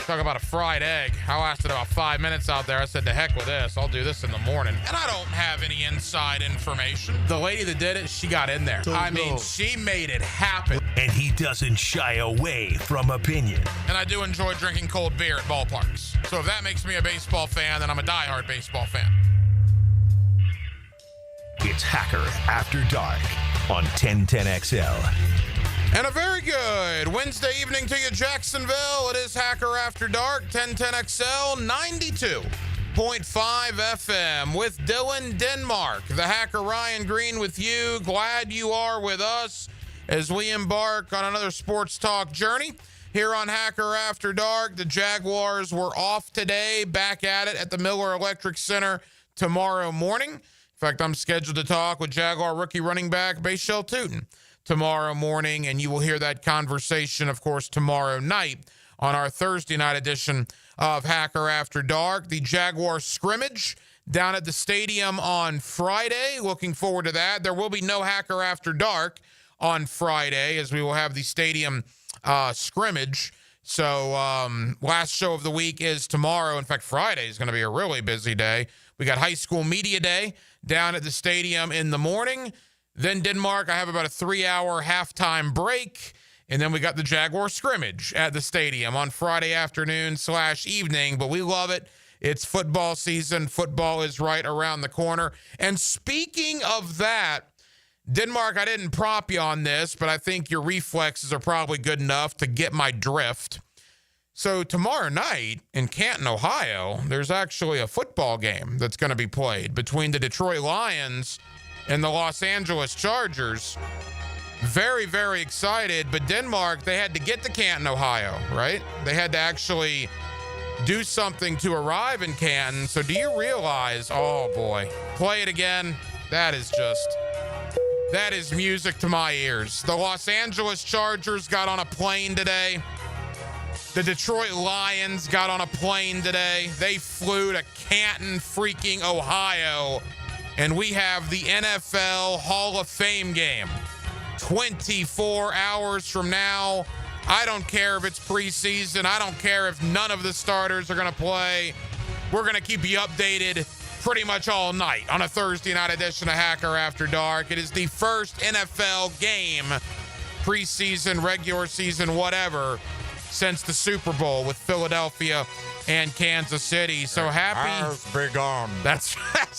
Talk about a fried egg. I lasted about 5 minutes out there. I said, to heck with this. I'll do this in the morning. And I don't have any inside information. The lady that did it, she got in there. She made it happen. And he doesn't shy away from opinion. And I do enjoy drinking cold beer at ballparks. So if that makes me a baseball fan, then I'm a diehard baseball fan. It's Hacker After Dark on 1010XL. And a very good Wednesday evening to you, Jacksonville. It is Hacker After Dark, 1010XL, 92.5 FM with Dylan Denmark. The Hacker Ryan Green with you. Glad you are with us as we embark on another sports talk journey here on Hacker After Dark. The Jaguars were off today, back at it at the Miller Electric Center tomorrow morning. In fact, I'm scheduled to talk with Jaguar rookie running back Bashel Tootin tomorrow morning, and you will hear that conversation, of course, tomorrow night on our Thursday night edition of Hacker After Dark. The Jaguar scrimmage down at the stadium on Friday. Looking forward to that. There will be no Hacker After Dark on Friday as we will have the stadium scrimmage. So last show of the week is tomorrow. In fact, Friday is going to be a really busy day. We got High School Media Day down at the stadium in the morning. Then Denmark, I have about a 3-hour halftime break. And then we got the Jaguar scrimmage at the stadium on Friday afternoon/evening. But we love it. It's football season. Football is right around the corner. And speaking of that, Denmark, I didn't prop you on this, but I think your reflexes are probably good enough to get my drift. So tomorrow night in Canton, Ohio, there's actually a football game that's going to be played between the Detroit Lions and the Los Angeles Chargers. Very, very excited. But Denmark, they had to get to Canton, Ohio, right? They had to actually do something to arrive in Canton. So do you realize, oh boy, play it again. That is music to my ears. The Los Angeles Chargers got on a plane today. The Detroit Lions got on a plane today. They flew to Canton, freaking Ohio. And we have the NFL Hall of Fame game 24 hours from now. I don't care if it's preseason. I don't care if none of the starters are going to play. We're going to keep you updated pretty much all night on a Thursday night edition of Hacker After Dark. It is the first NFL game, preseason, regular season, whatever, since the Super Bowl with Philadelphia and Kansas City. So happy. Be gone. That's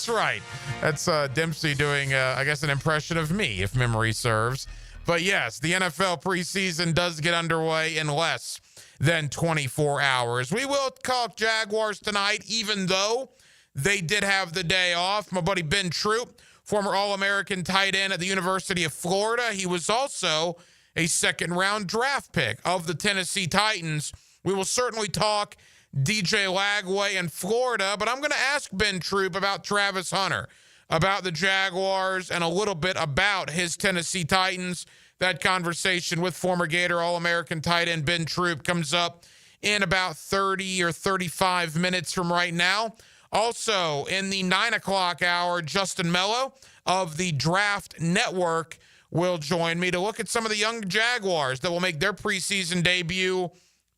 right. That's Dempsey doing, I guess, an impression of me, if memory serves. But yes, the NFL preseason does get underway in less than 24 hours. We will talk Jaguars tonight, even though they did have the day off. My buddy Ben Troop, former All-American tight end at the University of Florida. He was also a second-round draft pick of the Tennessee Titans. We will certainly talk DJ Lagway in Florida, but I'm going to ask Ben Troop about Travis Hunter, about the Jaguars, and a little bit about his Tennessee Titans. That conversation with former Gator All-American tight end Ben Troop comes up in about 30 or 35 minutes from right now. Also, in the 9 o'clock hour, Justin Mello of the Draft Network will join me to look at some of the young Jaguars that will make their preseason debut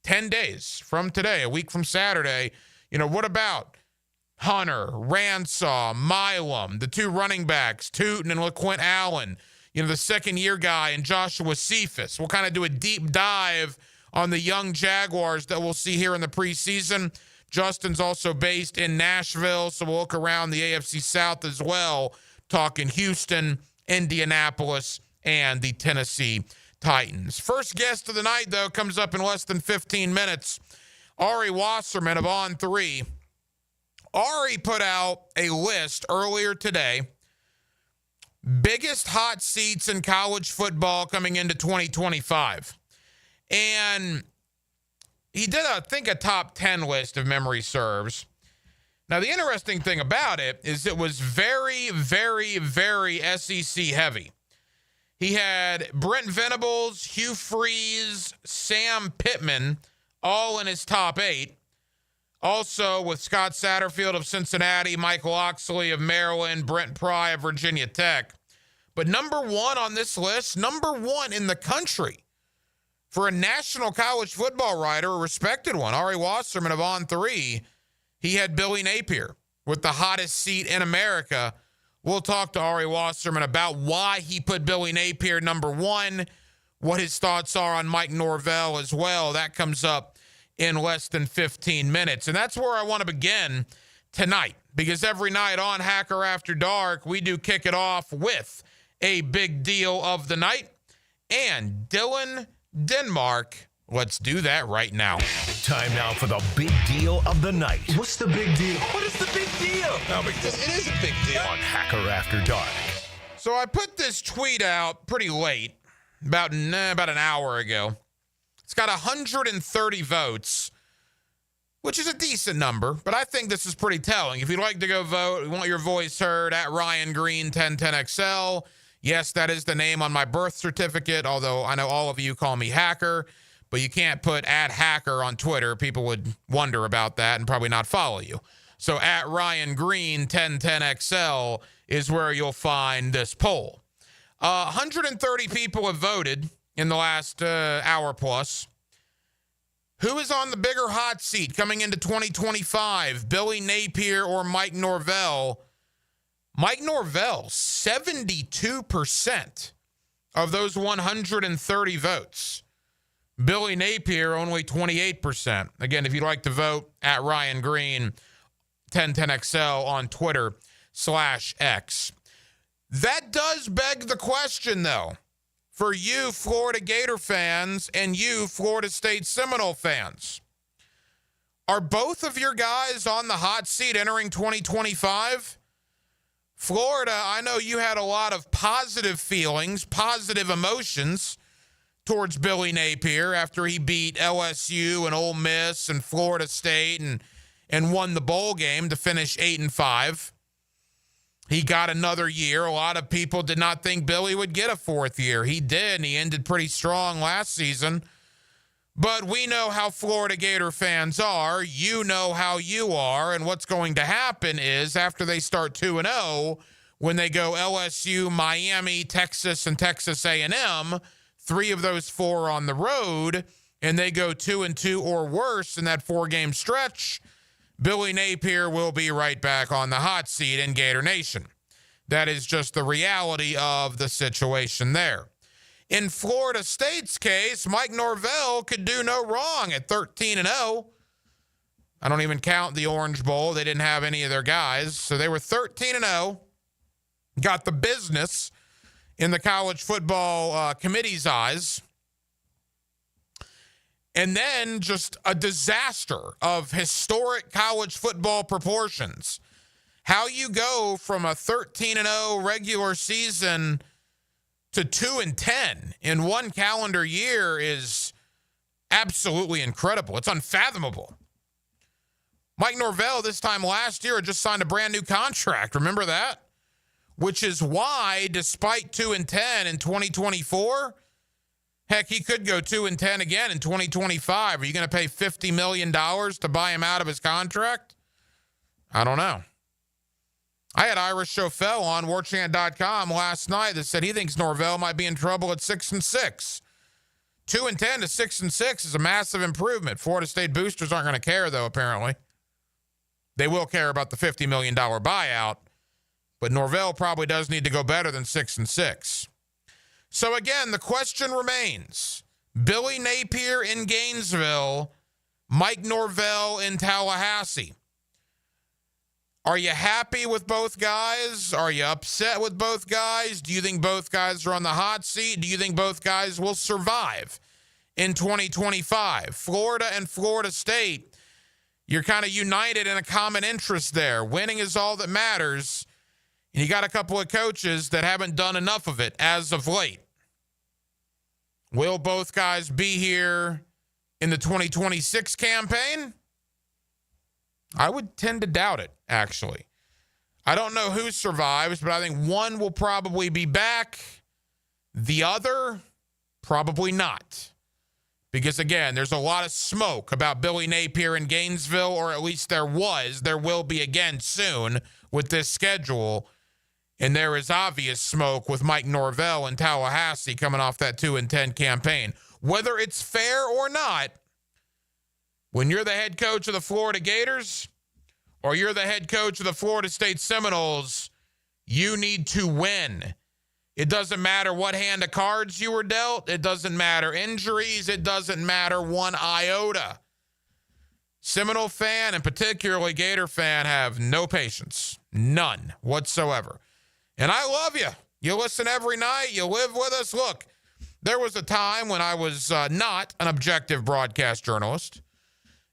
10 days from today, a week from Saturday. You know, what about Hunter, Ransaw, Milam, the two running backs, Tootin and LaQuint Allen, you know, the second-year guy, and Joshua Cephas. We'll kind of do a deep dive on the young Jaguars that we'll see here in the preseason. Justin's also based in Nashville, so we'll look around the AFC South as well, talking Houston, Indianapolis, and the Tennessee Titans. First guest of the night, though, comes up in less than 15 minutes. Ari Wasserman of On3. Ari put out a list earlier today. Biggest hot seats in college football coming into 2025. And he did, I think, a top 10 list, if memory serves. Now, the interesting thing about it is it was very, very, very SEC heavy. He had Brent Venables, Hugh Freeze, Sam Pittman, all in his top 8. Also with Scott Satterfield of Cincinnati, Mike Loxley of Maryland, Brent Pry of Virginia Tech. But number one on this list, number one in the country For a national college football writer, a respected one, Ari Wasserman of On3, he had Billy Napier with the hottest seat in America. We'll talk to Ari Wasserman about why he put Billy Napier number one, what his thoughts are on Mike Norvell as well. That comes up in less than 15 minutes. And that's where I want to begin tonight, because every night on Hacker After Dark, we do kick it off with a big deal of the night. And Dylan Denmark, let's do that right now. Time now for the big deal of the night. What's the big deal? What is the big deal? No big deal. It is a big deal. On Hacker After Dark. So I put this tweet out pretty late, about an hour ago. It's got 130 votes, which is a decent number, but I think this is pretty telling. If you'd like to go vote, you want your voice heard, at Ryan Green 1010XL. Yes, that is the name on my birth certificate, although I know all of you call me Hacker, but you can't put at Hacker on Twitter. People would wonder about that and probably not follow you. So at Ryan Green 1010XL is where you'll find this poll. 130 people have voted in the last hour plus. Who is on the bigger hot seat coming into 2025, Billy Napier or Mike Norvell? Mike Norvell, 72% of those 130 votes. Billy Napier, only 28%. Again, if you'd like to vote, at Ryan Green, 1010XL on Twitter/X. That does beg the question, though, for you Florida Gator fans and you Florida State Seminole fans. Are both of your guys on the hot seat entering 2025? Florida, I know you had a lot of positive feelings, positive emotions towards Billy Napier after he beat LSU and Ole Miss and Florida State and won the bowl game to finish 8-5. He got another year. A lot of people did not think Billy would get a fourth year. He did, and he ended pretty strong last season. But we know how Florida Gator fans are. You know how you are. And what's going to happen is after they start 2-0, when they go LSU, Miami, Texas, and Texas A&M, 3 of those 4 on the road, and they go 2-2 or worse in that 4-game stretch, Billy Napier will be right back on the hot seat in Gator Nation. That is just the reality of the situation there. In Florida State's case, Mike Norvell could do no wrong at 13-0. I don't even count the Orange Bowl. They didn't have any of their guys. So they were 13-0. Got the business in the college football committee's eyes. And then just a disaster of historic college football proportions. How you go from a 13-0 regular season to 2-10 in one calendar year is absolutely incredible. It's unfathomable. Mike Norvell this time last year had just signed a brand new contract. Remember that? Which is why, despite 2-10 in 2024, heck, he could go 2-10 again in 2025. Are you going to pay $50 million to buy him out of his contract? I don't know. I had Irish Schofel on warchant.com last night that said he thinks Norvell might be in trouble at 6-6. 2-10 to 6-6 is a massive improvement. Florida State boosters aren't going to care, though, apparently. They will care about the $50 million buyout, but Norvell probably does need to go better than 6-6. So, again, the question remains. Billy Napier in Gainesville, Mike Norvell in Tallahassee. Are you happy with both guys? Are you upset with both guys? Do you think both guys are on the hot seat? Do you think both guys will survive in 2025? Florida and Florida State, you're kind of united in a common interest there. Winning is all that matters. And you got a couple of coaches that haven't done enough of it as of late. Will both guys be here in the 2026 campaign? I would tend to doubt it, actually. I don't know who survives, but I think one will probably be back. The other, probably not. Because, again, there's a lot of smoke about Billy Napier in Gainesville, or at least there was. There will be again soon with this schedule. And there is obvious smoke with Mike Norvell in Tallahassee coming off that 2-10 campaign. whether it's fair or not, when you're the head coach of the Florida Gators or you're the head coach of the Florida State Seminoles, you need to win. It doesn't matter what hand of cards you were dealt. It doesn't matter injuries. It doesn't matter one iota. Seminole fan and particularly Gator fan have no patience. None whatsoever. And I love you. You listen every night. You live with us. Look, there was a time when I was not an objective broadcast journalist,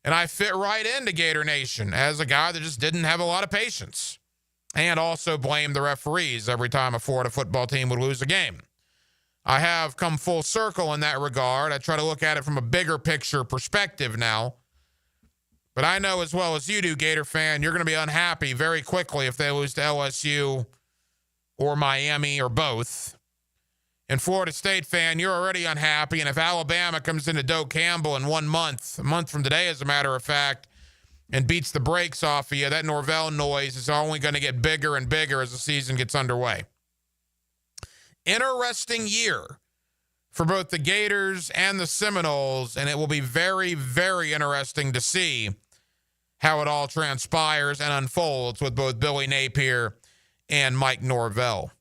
and I fit right into Gator Nation as a guy that just didn't have a lot of patience and also blamed the referees every time a Florida football team would lose a game. I have come full circle in that regard. I try to look at it from a bigger picture perspective now. But I know as well as you do, Gator fan, you're going to be unhappy very quickly if they lose to LSU or Miami or both. And Florida State fan, you're already unhappy. And if Alabama comes into Doak Campbell in 1 month, a month from today, as a matter of fact, and beats the brakes off of you, that Norvell noise is only going to get bigger and bigger as the season gets underway. Interesting year for both the Gators and the Seminoles, and it will be very, very interesting to see how it all transpires and unfolds with both Billy Napier and Mike Norvell.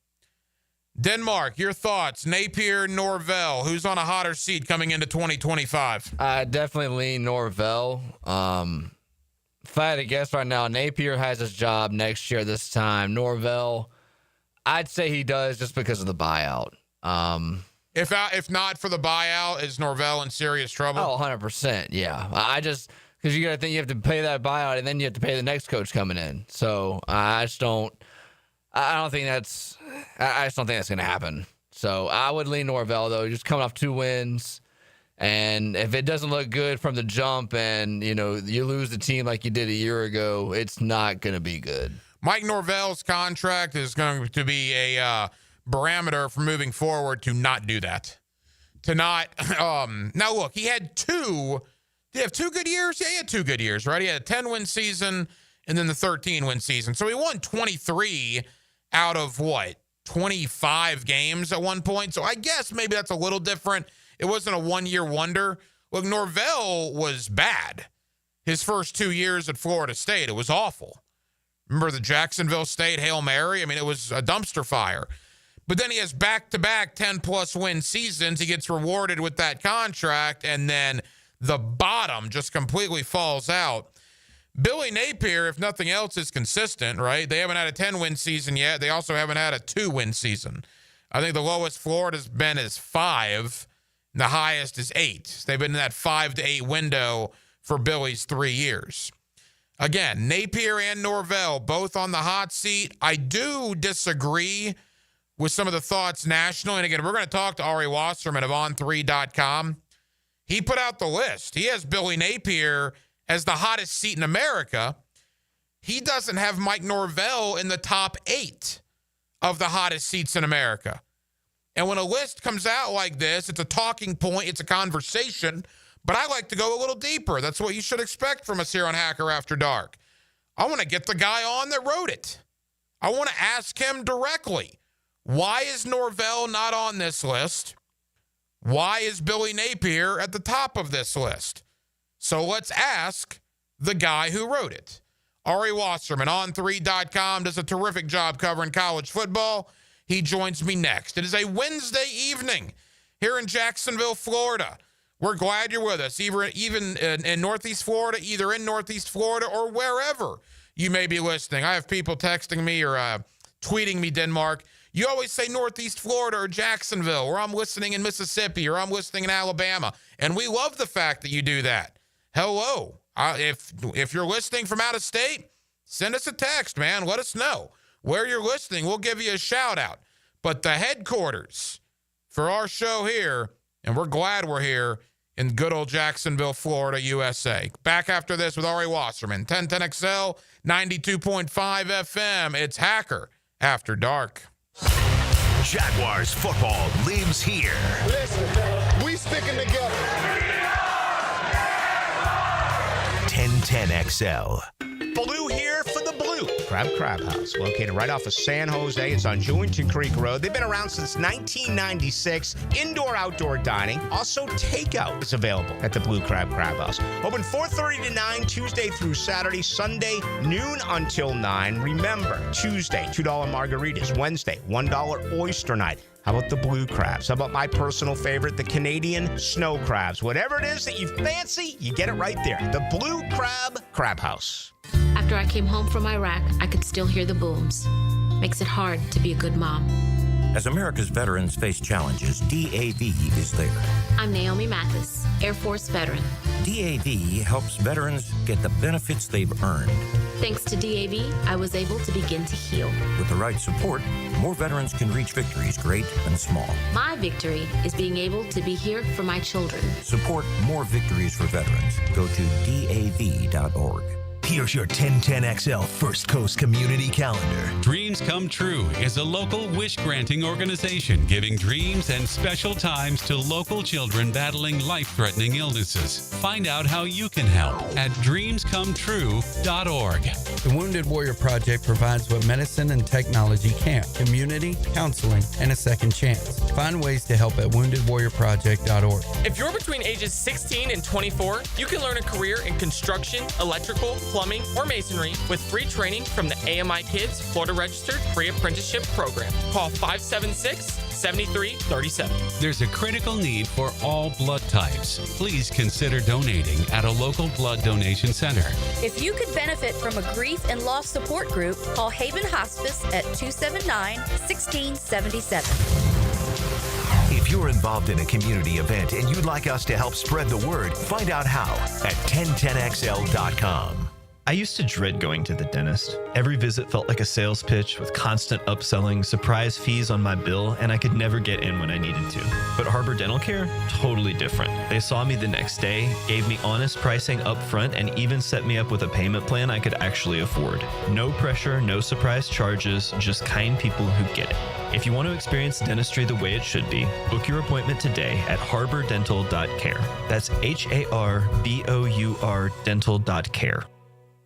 Denmark, your thoughts. Napier, Norvell, who's on a hotter seat coming into 2025? I definitely lean Norvell. If I had to guess right now, Napier has his job next year this time. Norvell, I'd say he does just because of the buyout. If not for the buyout, is Norvell in serious trouble? Oh, 100%, yeah. Because you got to think you have to pay that buyout, and then you have to pay the next coach coming in. So I just don't think that's going to happen. So I would lean Norvell, though, just coming off 2 wins. And if it doesn't look good from the jump and, you lose the team like you did a year ago, it's not going to be good. Mike Norvell's contract is going to be a barometer for moving forward to not do that. To not now look, he had 2. Did he have 2 good years? Yeah, he had 2 good years, right? He had a 10-win season and then the 13-win season. So he won 23 out of 25 games at one point. So I guess maybe that's a little different. It wasn't a one-year wonder. Look, Norvell was bad his first 2 years at Florida State. It was awful. Remember the Jacksonville State Hail Mary? I mean, it was a dumpster fire. But then he has back-to-back 10-plus win seasons. He gets rewarded with that contract, and then the bottom just completely falls out. Billy Napier, if nothing else, is consistent, right? They haven't had a 10-win season yet. They also haven't had a 2-win season. I think the lowest Florida's been is 5, and the highest is 8. They've been in that 5 to 8 window for Billy's 3 years. Again, Napier and Norvell, both on the hot seat. I do disagree with some of the thoughts nationally. And again, we're going to talk to Ari Wasserman of On3.com. He put out the list. He has Billy Napier as the hottest seat in America. He doesn't have Mike Norvell in the top 8 of the hottest seats in America. And when a list comes out like this, it's a talking point, it's a conversation, but I like to go a little deeper. That's what you should expect from us here on Hacker After Dark. I want to get the guy on that wrote it. I want to ask him directly, why is Norvell not on this list? Why is Billy Napier at the top of this list? So let's ask the guy who wrote it. Ari Wasserman, On3.com, does a terrific job covering college football. He joins me next. It is a Wednesday evening here in Jacksonville, Florida. We're glad you're with us, even in Northeast Florida, either in Northeast Florida or wherever you may be listening. I have people texting me or tweeting me, Denmark. You always say Northeast Florida or Jacksonville, or I'm listening in Mississippi, or I'm listening in Alabama. And we love the fact that you do that. Hello. If you're listening from out of state, send us a text, man. Let us know where you're listening. We'll give you a shout out. But the headquarters for our show here, and we're glad we're here in good old Jacksonville, Florida, USA. Back after this with Ari Wasserman, 1010XL, 92.5 FM. It's Hacker After Dark. Jaguars football lives here. Listen, we sticking together. 1010XL. Blue here for the blue. Crab House, located right off of San Jose. It's on Jewington Creek Road. They've been around since 1996. Indoor-outdoor dining. Also, takeout is available at the Blue Crab House. Open 4:30 to 9, Tuesday through Saturday. Sunday, noon until 9. Remember, Tuesday, $2 margaritas. Wednesday, $1 oyster night. How about the blue crabs? How about my personal favorite, the Canadian snow crabs? Whatever it is that you fancy, you get it right there. The Blue Crab House. After I came home from Iraq, I could still hear the booms. Makes it hard to be a good mom. As America's veterans face challenges, DAV is there. I'm Naomi Mathis, Air Force veteran. DAV helps veterans get the benefits they've earned. Thanks to DAV, I was able to begin to heal. With the right support, more veterans can reach victories, great and small. My victory is being able to be here for my children. Support more victories for veterans. Go to DAV.org. Here's your 1010XL First Coast Community Calendar. Dreams Come True is a local wish-granting organization giving dreams and special times to local children battling life-threatening illnesses. Find out how you can help at dreamscometrue.org. The Wounded Warrior Project provides what medicine and technology can't: community, counseling, and a second chance. Find ways to help at woundedwarriorproject.org. If you're between ages 16 and 24, you can learn a career in construction, electrical, plumbing, or masonry with free training from the AMI Kids Florida Registered Free Apprenticeship Program. Call 576-7337. There's a critical need for all blood types. Please consider donating at a local blood donation center. If you could benefit from a grief and loss support group, call Haven Hospice at 279-1677. If you're involved in a community event and you'd like us to help spread the word, find out how at 1010XL.com. I used to dread going to the dentist. Every visit felt like a sales pitch with constant upselling, surprise fees on my bill, and I could never get in when I needed to. But Harbor Dental Care? Totally different. They saw me the next day, gave me honest pricing up front, and even set me up with a payment plan I could actually afford. No pressure, no surprise charges, just kind people who get it. If you want to experience dentistry the way it should be, book your appointment today at harbordental.care. That's HARBOUR dental.care.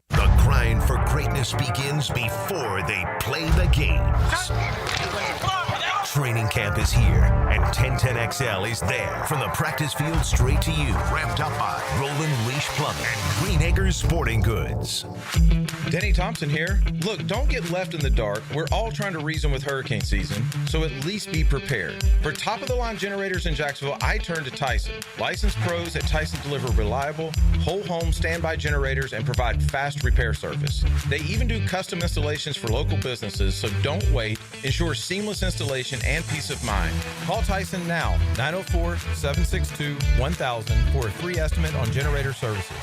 The grind for greatness begins before they play the games. Training camp is here, and 1010XL is there. From the practice field straight to you. Wrapped up by Roland Leash Plumbing and Green Acres Sporting Goods. Denny Thompson here. Look, don't get left in the dark. We're all trying to reason with hurricane season, so at least be prepared. For top-of-the-line generators in Jacksonville, I turn to Tyson. Licensed pros at Tyson deliver reliable, whole-home standby generators and provide fast repair service. They even do custom installations for local businesses, so don't wait. Ensure seamless installation and peace of mind. Call Tyson now, 904-762-1000 for a free estimate on generator services.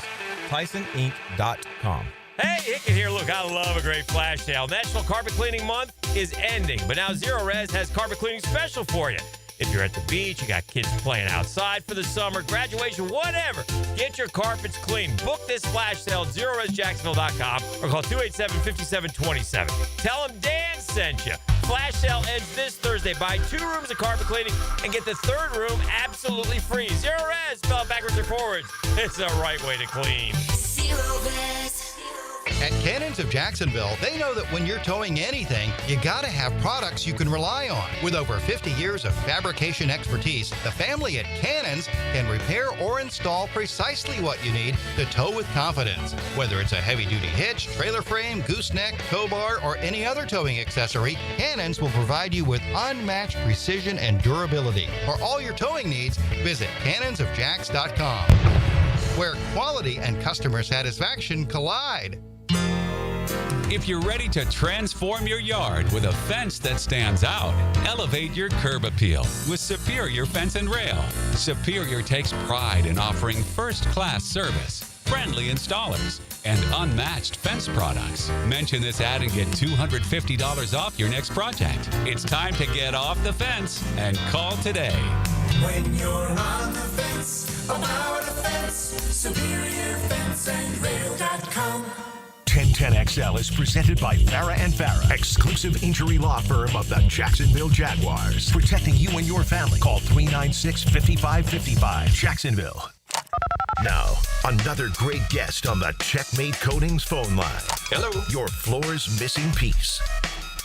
TysonInc.com. Hey, Hickett here. Look, I love a great flash sale. National Carpet Cleaning Month is ending, but now Zero Res has carpet cleaning special for you. If you're at the beach, you got kids playing outside for the summer, graduation, whatever, get your carpets clean. Book this flash sale at ZeroResJacksonville.com or call 287-5727. Tell them Dan sent you. Flash sale ends this Thursday. Buy 2 rooms of carpet cleaning and get the 3rd room absolutely free. Zero Res, spell it backwards or forwards. It's the right way to clean. Zero Res. At Cannons of Jacksonville, they know that when you're towing anything, you gotta have products you can rely on. With over 50 years of fabrication expertise, the family at Cannons can repair or install precisely what you need to tow with confidence. Whether it's a heavy-duty hitch, trailer frame, gooseneck, tow bar, or any other towing accessory, Cannons will provide you with unmatched precision and durability. For all your towing needs, visit cannonsofjacks.com, where quality and customer satisfaction collide. If you're ready to transform your yard with a fence that stands out, elevate your curb appeal with Superior Fence and Rail. Superior takes pride in offering first-class service, friendly installers, and unmatched fence products. Mention this ad and get $250 off your next project. It's time to get off the fence and call today. When you're on the fence, about a fence, SuperiorFenceandRail.com. 1010XL is presented by Farah & Farah, exclusive injury law firm of the Jacksonville Jaguars. Protecting you and your family. Call 396-5555. Jacksonville. Now, another great guest on the Checkmate Coatings phone line. Hello. Your floor's missing piece.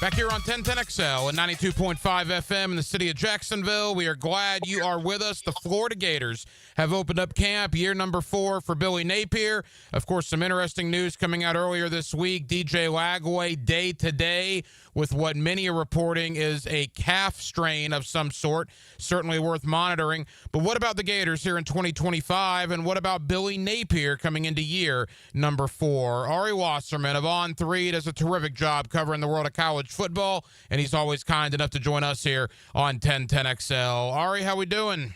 Back here on 1010XL and 92.5 FM in the city of Jacksonville. We are glad you are with us. The Florida Gators have opened up camp, year number 4 for Billy Napier. Of course, some interesting news coming out earlier this week. DJ Lagway day to day with what many are reporting is a calf strain of some sort. Certainly worth monitoring. But what about the Gators here in 2025? And what about Billy Napier coming into year number 4? Ari Wasserman of On3 does a terrific job covering the world of college football, and he's always kind enough to join us here on 1010XL. Ari, how we doing?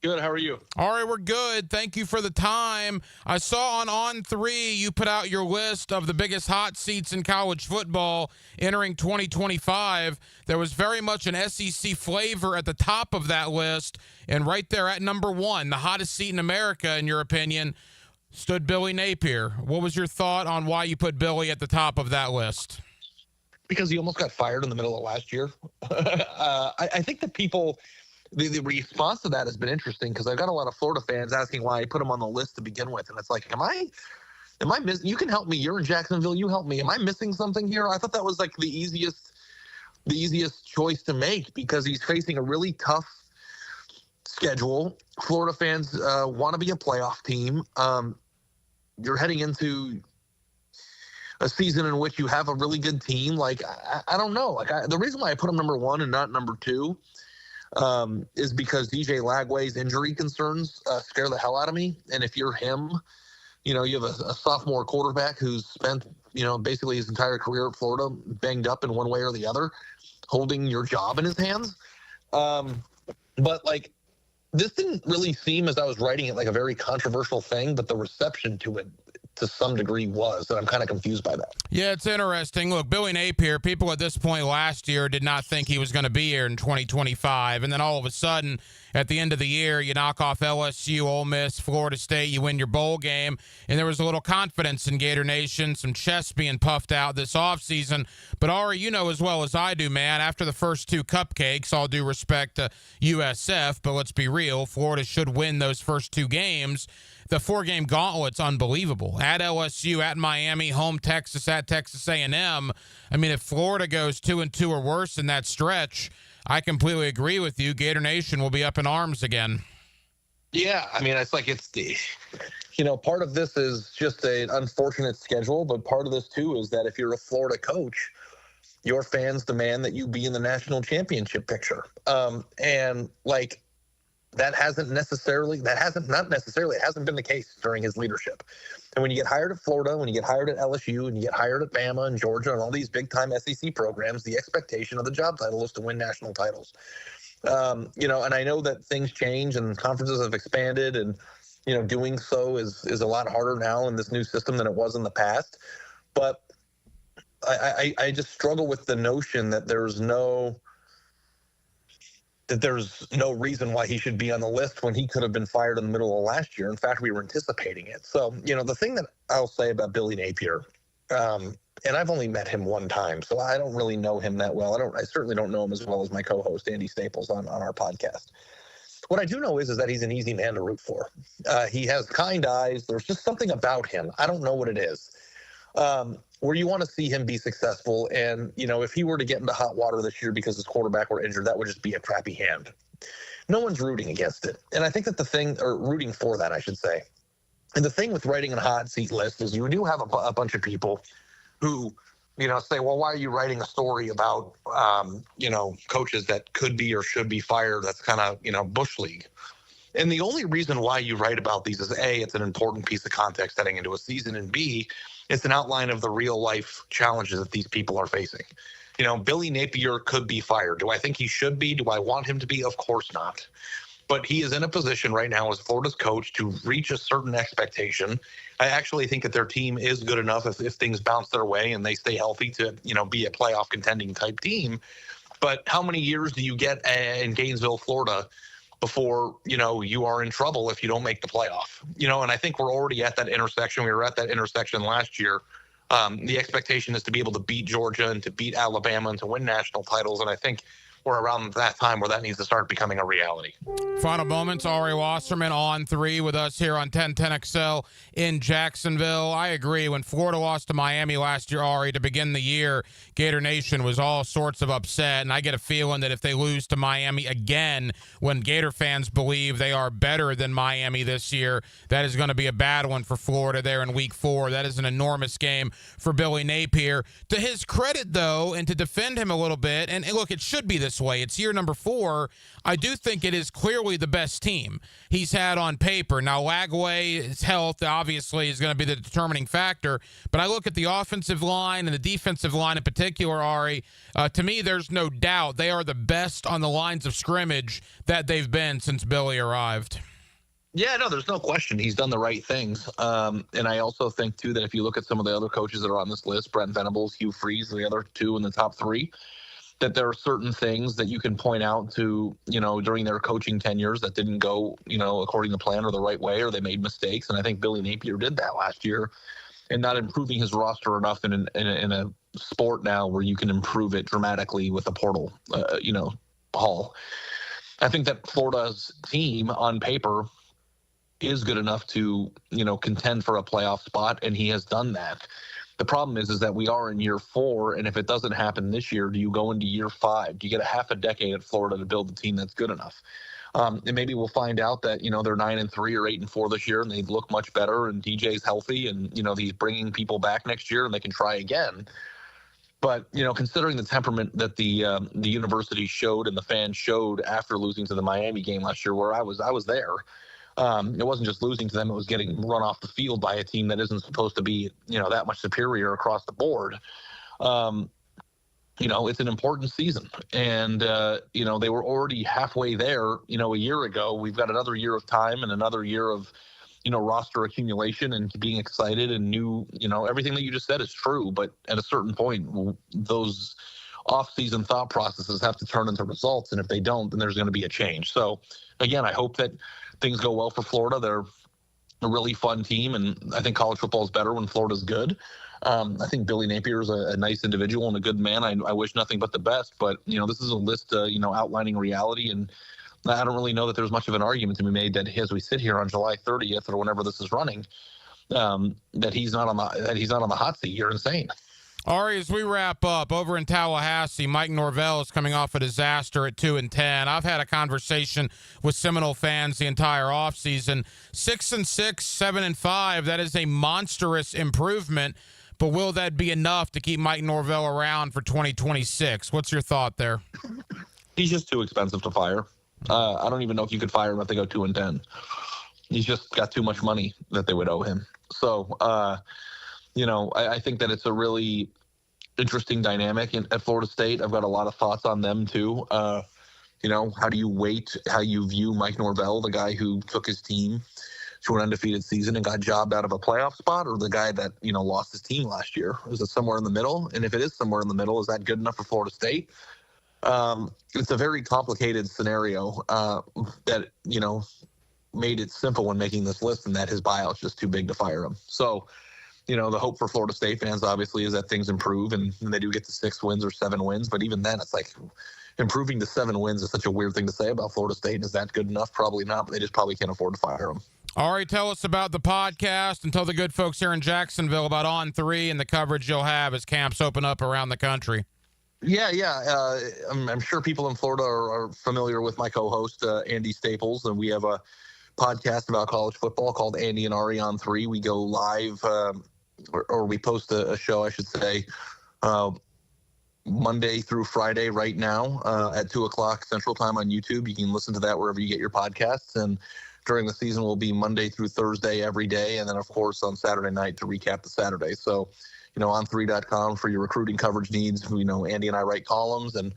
Good. How are you? Ari, we're good. Thank you for the time. I saw on 3 you put out your list of the biggest hot seats in college football entering 2025. There was very much an SEC flavor at the top of that list, and right there at number 1, the hottest seat in America, in your opinion, stood Billy Napier. What was your thought on why you put Billy at the top of that list? Because he almost got fired in the middle of last year. I think that people, the response to that has been interesting because I've got a lot of Florida fans asking why I put him on the list to begin with. And it's like, am I missing? You can help me. You're in Jacksonville. You help me. Am I missing something here? I thought that was like the easiest choice to make because he's facing a really tough schedule. Florida fans want to be a playoff team. You're heading into a season in which you have a really good team. Like, I don't know. Like, the reason why I put him number 1 and not number 2 is because DJ Lagway's injury concerns scare the hell out of me. And if you're him, you have a sophomore quarterback who's spent, basically his entire career at Florida banged up in one way or the other, holding your job in his hands. But, like, this didn't really seem, as I was writing it, like a very controversial thing, but the reception to it to some degree was, and I'm kind of confused by that. Yeah, it's interesting. Look, Billy Napier, people at this point last year did not think he was going to be here in 2025, and then all of a sudden, at the end of the year, you knock off LSU, Ole Miss, Florida State, you win your bowl game, and there was a little confidence in Gator Nation, some chest being puffed out this offseason. But Ari, you know as well as I do, man, after the first 2 cupcakes, all due respect to USF, but let's be real, Florida should win those first 2 games. The 4-game gauntlet's unbelievable. At LSU, at Miami, home Texas, at Texas A&M. I mean, if Florida goes 2-2 or worse in that stretch, I completely agree with you. Gator Nation will be up in arms again. Yeah, I mean, it's like part of this is just an unfortunate schedule, but part of this, too, is that if you're a Florida coach, your fans demand that you be in the national championship picture. And, like, it hasn't been the case during his leadership. And when you get hired at Florida, when you get hired at LSU, and you get hired at Bama and Georgia and all these big-time SEC programs, the expectation of the job title is to win national titles. And I know that things change and conferences have expanded, and, doing so is a lot harder now in this new system than it was in the past. But I just struggle with the notion that there's no reason why he should be on the list when he could have been fired in the middle of last year. In fact, we were anticipating it. So, the thing that I'll say about Billy Napier, and I've only met him one time, so I don't really know him that well. I certainly don't know him as well as my co-host, Andy Staples, on our podcast. What I do know is that he's an easy man to root for. He has kind eyes. There's just something about him. I don't know what it is. Where you want to see him be successful. And, if he were to get into hot water this year because his quarterback were injured, that would just be a crappy hand. No one's rooting against it. And I think that rooting for that, I should say. And the thing with writing a hot seat list is you do have a bunch of people who, say, well, why are you writing a story about, coaches that could be or should be fired? That's kind of, Bush League. And the only reason why you write about these is A, it's an important piece of context heading into a season, and B, it's an outline of the real life challenges that these people are facing. Billy Napier could be fired. Do I think he should be? Do I want him to be? Of course not. But he is in a position right now as Florida's coach to reach a certain expectation. I actually think that their team is good enough if things bounce their way and they stay healthy to, be a playoff contending type team. But how many years do you get in Gainesville, Florida, before, you are in trouble if you don't make the playoff? And I think we're already at that intersection. We were at that intersection last year. The expectation is to be able to beat Georgia and to beat Alabama and to win national titles. And I think we're around that time where that needs to start becoming a reality. Final moments, Ari Wasserman on 3 with us here on 1010XL in Jacksonville. I agree. When Florida lost to Miami last year, Ari, to begin the year, Gator Nation was all sorts of upset, and I get a feeling that if they lose to Miami again, when Gator fans believe they are better than Miami this year, that is going to be a bad one for Florida there in Week 4. That is an enormous game for Billy Napier. To his credit, though, and to defend him a little bit, and look, it should be this way. It's year number 4. I do think it is clearly the best team he's had on paper. Now, Lagway's health obviously is going to be the determining factor, but I look at the offensive line and the defensive line in particular, Ari. To me, there's no doubt they are the best on the lines of scrimmage that they've been since Billy arrived. Yeah, no, there's no question. He's done the right things. And I also think, too, that if you look at some of the other coaches that are on this list, Brent Venables, Hugh Freeze, the other 2 in the top 3, that there are certain things that you can point out to, during their coaching tenures that didn't go, according to plan or the right way, or they made mistakes. And I think Billy Napier did that last year, and not improving his roster enough in a sport now where you can improve it dramatically with a portal, haul. I think that Florida's team on paper is good enough to, contend for a playoff spot, and he has done that. The problem is that we are in year 4, and if it doesn't happen this year, do you go into year 5? Do you get a half a decade at Florida to build a team that's good enough? And maybe we'll find out that, they're 9-3 or 8-4 this year, and they look much better, and DJ's healthy, and, he's bringing people back next year, and they can try again. But, considering the temperament that the university showed and the fans showed after losing to the Miami game last year, where I was there, it wasn't just losing to them, it was getting run off the field by a team that isn't supposed to be, that much superior across the board. It's an important season. And, they were already halfway there, a year ago. We've got another year of time and another year of, roster accumulation and being excited and new, everything that you just said is true. But at a certain point, those off-season thought processes have to turn into results. And if they don't, then there's going to be a change. So, again, I hope that things go well for Florida. They're a really fun team, and I think college football is better when Florida's good. I think Billy Napier is a nice individual and a good man. I wish nothing but the best, but, this is a list, outlining reality, and I don't really know that there's much of an argument to be made that as we sit here on July 30th or whenever this is running, that he's not on the hot seat. You're insane. Ari, as we wrap up, over in Tallahassee, Mike Norvell is coming off a disaster at 2-10. I've had a conversation with Seminole fans the entire offseason. 6-6, 7-5, that is a monstrous improvement, but will that be enough to keep Mike Norvell around for 2026? What's your thought there? He's just too expensive to fire. I don't even know if you could fire him if they go 2-10. He's just got too much money that they would owe him. So, I think that it's a really interesting dynamic at Florida State. I've got a lot of thoughts on them, too. How do you weight how you view Mike Norvell, the guy who took his team to an undefeated season and got jobbed out of a playoff spot, or the guy that, lost his team last year? Is it somewhere in the middle? And if it is somewhere in the middle, is that good enough for Florida State? It's a very complicated scenario that, made it simple when making this list, and that his buyout's just too big to fire him. So, the hope for Florida State fans, obviously, is that things improve and they do get to 6 wins or 7 wins. But even then, it's like improving to 7 wins is such a weird thing to say about Florida State. And is that good enough? Probably not, but they just probably can't afford to fire him. Ari, tell us about the podcast and tell the good folks here in Jacksonville about On 3 and the coverage you'll have as camps open up around the country. Yeah. I'm sure people in Florida are familiar with my co-host, Andy Staples, and we have a podcast about college football called Andy and Ari on 3. We go live, or we post a show, I should say, Monday through Friday right now at 2 o'clock Central Time on YouTube. You can listen to that wherever you get your podcasts. And during the season will be Monday through Thursday every day. And then, of course, on Saturday night to recap the Saturday. So, on3.com for your recruiting coverage needs. Andy and I write columns, and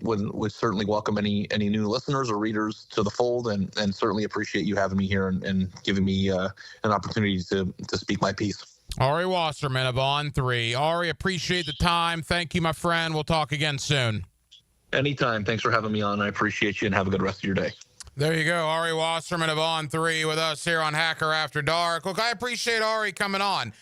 would certainly welcome any new listeners or readers to the fold, and certainly appreciate you having me here and giving me an opportunity to speak my piece. Ari Wasserman of On 3. Ari, appreciate the time. Thank you, my friend. We'll talk again soon. Anytime. Thanks for having me on. I appreciate you, and have a good rest of your day. There you go. Ari Wasserman of On 3 with us here on Hacker After Dark. Look, I appreciate Ari coming on.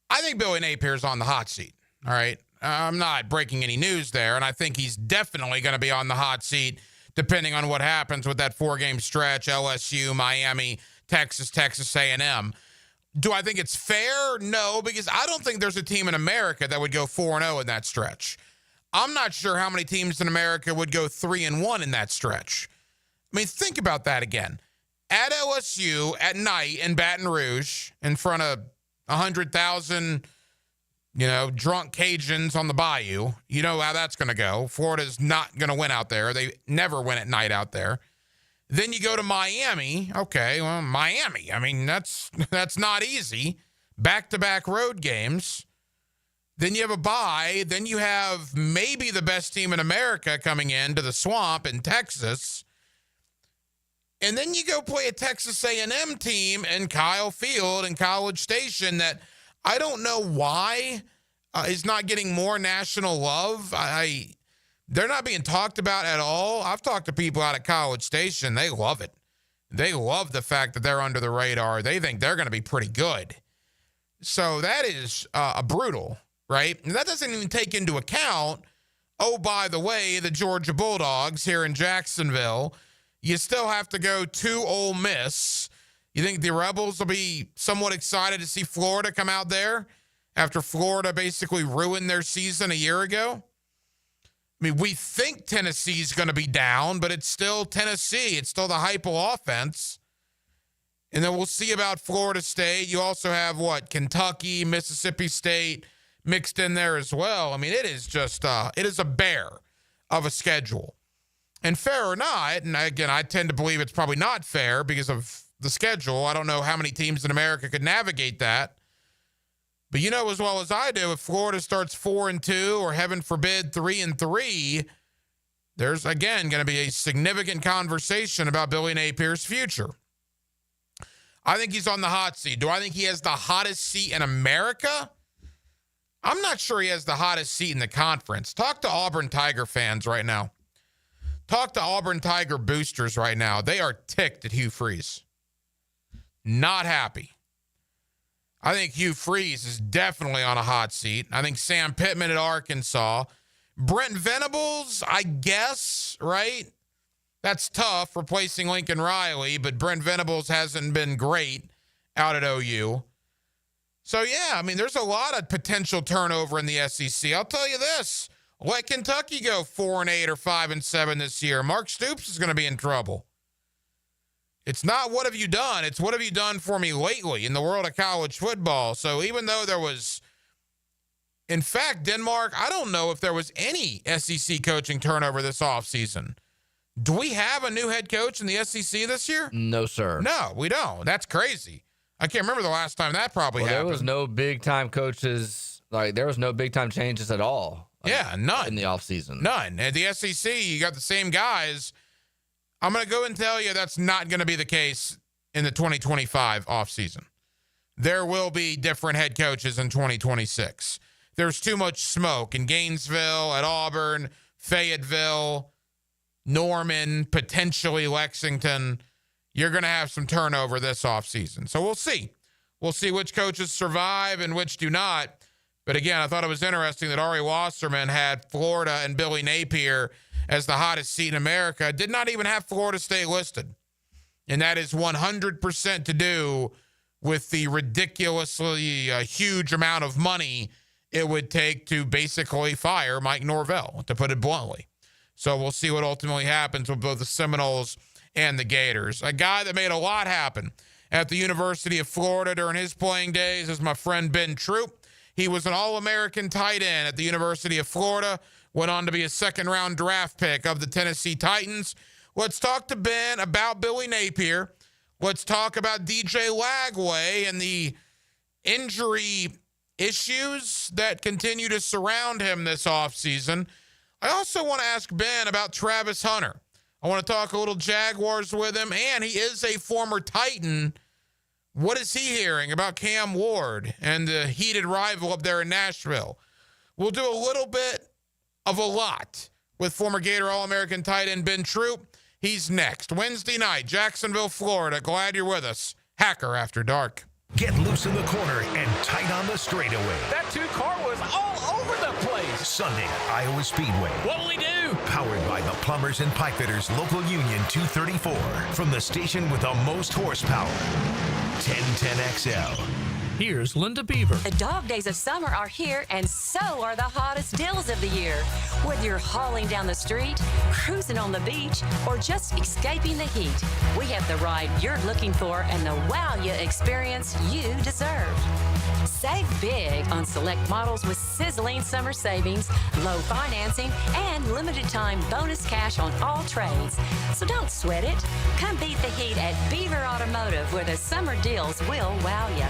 I think Billy Napier's on the hot seat. All right. I'm not breaking any news there, and I think he's definitely going to be on the hot seat depending on what happens with that 4-game stretch, LSU, Miami, Texas A&M. Do I think it's fair? No, because I don't think there's a team in America that would go 4-0 in that stretch. I'm not sure how many teams in America would go 3-1 in that stretch. I mean, think about that again. At LSU at night in Baton Rouge in front of 100,000, drunk Cajuns on the bayou. You know how that's going to go. Florida's not going to win out there. They never win at night out there. Then you go to Miami. Okay, well, Miami. I mean, that's not easy. Back-to-back road games. Then you have a bye. Then you have maybe the best team in America coming into the Swamp in Texas. And then you go play a Texas A&M team in Kyle Field and College Station that I don't know why is not getting more national love. They're not being talked about at all. I've talked to people out at College Station. They love it. They love the fact that they're under the radar. They think they're going to be pretty good. So that is brutal, right? And that doesn't even take into account, oh, by the way, the Georgia Bulldogs here in Jacksonville. You still have to go to Ole Miss. You think the Rebels will be somewhat excited to see Florida come out there after Florida basically ruined their season a year ago? I mean, we think Tennessee's going to be down, but it's still Tennessee. It's still the Heupel offense. And then we'll see about Florida State. You also have, Kentucky, Mississippi State mixed in there as well. I mean, it is just, it is a bear of a schedule. And fair or not, and again, I tend to believe it's probably not fair because of the schedule. I don't know how many teams in America could navigate that. But you know as well as I do, if Florida starts 4-2 or heaven forbid 3-3, there's again going to be a significant conversation about Billy Napier's future. I think he's on the hot seat. Do I think he has the hottest seat in America? I'm not sure he has the hottest seat in the conference. Talk to Auburn Tiger fans right now. Talk to Auburn Tiger boosters right now. They are ticked at Hugh Freeze. Not happy. I think Hugh Freeze is definitely on a hot seat. I think Sam Pittman at Arkansas. Brent Venables, I guess, right? That's tough, replacing Lincoln Riley, but Brent Venables hasn't been great out at OU. So, yeah, I mean, there's a lot of potential turnover in the SEC. I'll tell you this. Let Kentucky go 4-8 or 5-7 this year. Mark Stoops is going to be in trouble. It's not what have you done. It's what have you done for me lately in the world of college football. So even though there was, in fact, Denmark, I don't know if there was any SEC coaching turnover this offseason. Do we have a new head coach in the SEC this year? No, sir. No, we don't. That's crazy. I can't remember the last time that probably happened. There was no big-time coaches. There was no big-time changes at all. Yeah, none. In the offseason. None. At the SEC, you got the same guys. I'm going to go and tell you that's not going to be the case in the 2025 offseason. There will be different head coaches in 2026. There's too much smoke in Gainesville, at Auburn, Fayetteville, Norman, potentially Lexington. You're going to have some turnover this offseason. So we'll see. We'll see which coaches survive and which do not. But again, I thought it was interesting that Ari Wasserman had Florida and Billy Napier as the hottest seat in America. Did not even have Florida State listed. And that is 100% to do with the ridiculously huge amount of money it would take to basically fire Mike Norvell, to put it bluntly. So we'll see what ultimately happens with both the Seminoles and the Gators. A guy that made a lot happen at the University of Florida during his playing days is my friend Ben Troop. He was an All-American tight end at the University of Florida, went on to be a second-round draft pick of the Tennessee Titans. Let's talk to Ben about Billy Napier. Let's talk about DJ Lagway and the injury issues that continue to surround him this offseason. I also want to ask Ben about Travis Hunter. I want to talk a little Jaguars with him, and he is a former Titan. What is he hearing about Cam Ward and the heated rival up there in Nashville? We'll do a little bit of a lot with former Gator All-American tight end Ben Troop. He's next. Wednesday night, Jacksonville, Florida. Glad you're with us. Hacker After Dark. Get loose in the corner and tight on the straightaway. That 2-car was all over the place. Sunday at Iowa Speedway. What'll he do? Powered by the Plumbers and Pipefitters Local Union 234. From the station with the most horsepower. 1010XL. Here's Linda Beaver. The dog days of summer are here, and so are the hottest deals of the year. Whether you're hauling down the street, cruising on the beach, or just escaping the heat, we have the ride you're looking for and the wow you experience you deserve. Save big on select models with sizzling summer savings, low financing, and limited time bonus cash on all trades. So don't sweat it. Come beat the heat at Beaver Automotive, where the summer deals will wow you.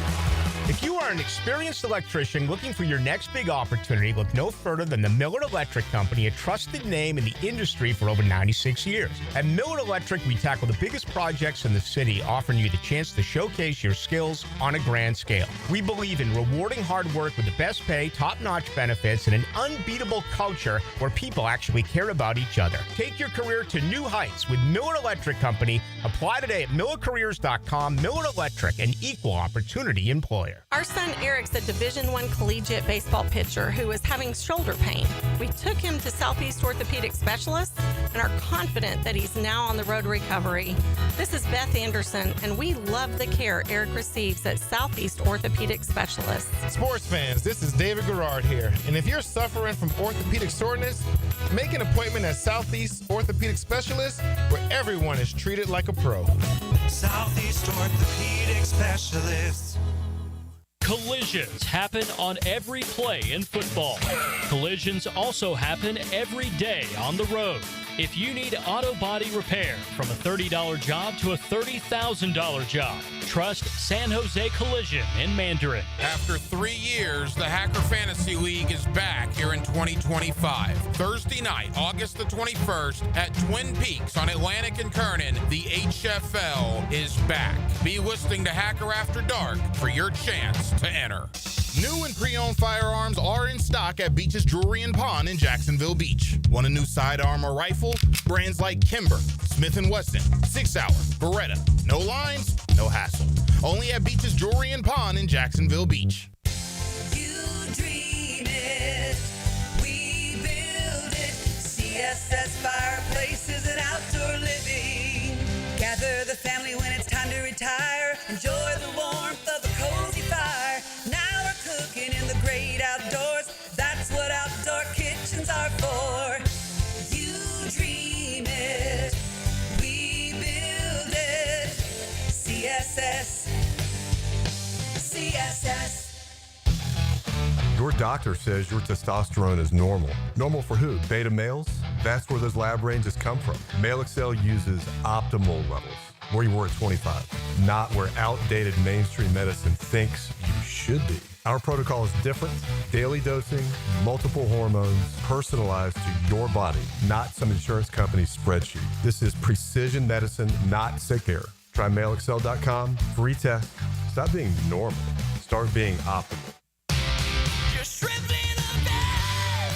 If you are an experienced electrician looking for your next big opportunity, look no further than the Miller Electric Company, a trusted name in the industry for over 96 years. At Miller Electric, we tackle the biggest projects in the city, offering you the chance to showcase your skills on a grand scale. We believe in rewarding hard work with the best pay, top-notch benefits, and an unbeatable culture where people actually care about each other. Take your career to new heights with Miller Electric Company. Apply today at millercareers.com. Miller Electric, an equal opportunity employer. Our son Eric's a Division I collegiate baseball pitcher who is having shoulder pain. We took him to Southeast Orthopedic Specialists and are confident that he's now on the road to recovery. This is Beth Anderson, and we love the care Eric receives at Southeast Orthopedic Specialists. Sports fans, this is David Garrard here, and if you're suffering from orthopedic soreness, make an appointment at Southeast Orthopedic Specialists, where everyone is treated like a pro. Southeast Orthopedic Specialists. Collisions happen on every play in football. Collisions also happen every day on the road. If you need auto body repair, from a $30 job to a $30,000 job, trust San Jose Collision in Mandarin. After 3 years, the Hacker Fantasy League is back here in 2025. Thursday night, August the 21st at Twin Peaks on Atlantic and Kernan, the HFL is back. Be listening to Hacker After Dark for your chance to enter. New and pre-owned firearms are in stock at Beach's Jewelry and Pawn in Jacksonville Beach. Want a new sidearm or rifle? Brands like Kimber, Smith & Wesson, 6 Hour, Beretta. No lines, no hassle. Only at Beach's Jewelry and Pawn in Jacksonville Beach. You dream it, we build it. CSS Fireplaces and Outdoor Living. Gather the family when it's time to retire. Enjoy the warmth of a cozy fire. Now we're cooking in the great outdoors. That's what outdoor kitchens are for. You dream it, we build it. CSS. Your doctor says your testosterone is normal. Normal for who? Beta males? That's where those lab ranges come from. Male Excel uses optimal levels, where you were at 25, not where outdated mainstream medicine thinks you should be. Our protocol is different. Daily dosing, multiple hormones, personalized to your body, not some insurance company's spreadsheet. This is precision medicine, not sick care. Try MaleExcel.com, free test. Stop being normal. Start being optimal.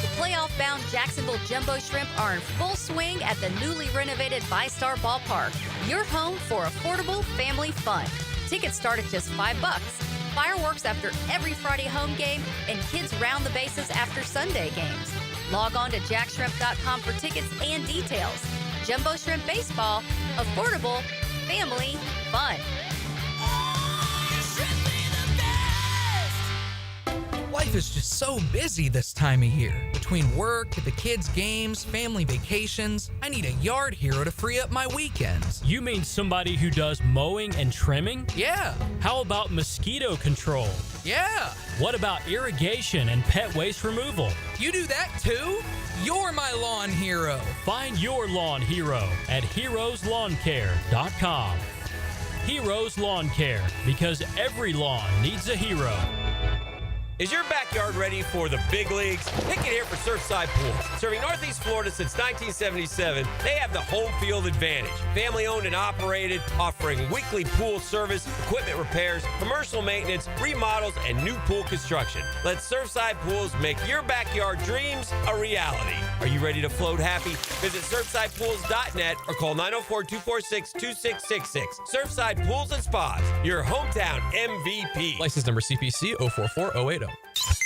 The playoff-bound Jacksonville Jumbo Shrimp are in full swing at the newly renovated VyStar Ballpark. Your home for affordable family fun. Tickets start at just $5. Fireworks after every Friday home game, and kids round the bases after Sunday games. Log on to jackshrimp.com for tickets and details. Jumbo Shrimp Baseball, affordable family fun. Life is just so busy this time of year. Between work, the kids' games, family vacations, I need a yard hero to free up my weekends. You mean somebody who does mowing and trimming? Yeah. How about mosquito control? Yeah. What about irrigation and pet waste removal? You do that too? You're my lawn hero. Find your lawn hero at heroeslawncare.com. Heroes Lawn Care, because every lawn needs a hero. Is your backyard ready for the big leagues? Pick it here for Surfside Pools. Serving Northeast Florida since 1977, they have the home field advantage. Family owned and operated, offering weekly pool service, equipment repairs, commercial maintenance, remodels, and new pool construction. Let Surfside Pools make your backyard dreams a reality. Are you ready to float happy? Visit surfsidepools.net or call 904-246-2666. Surfside Pools and Spas, your hometown MVP. License number CPC 044080.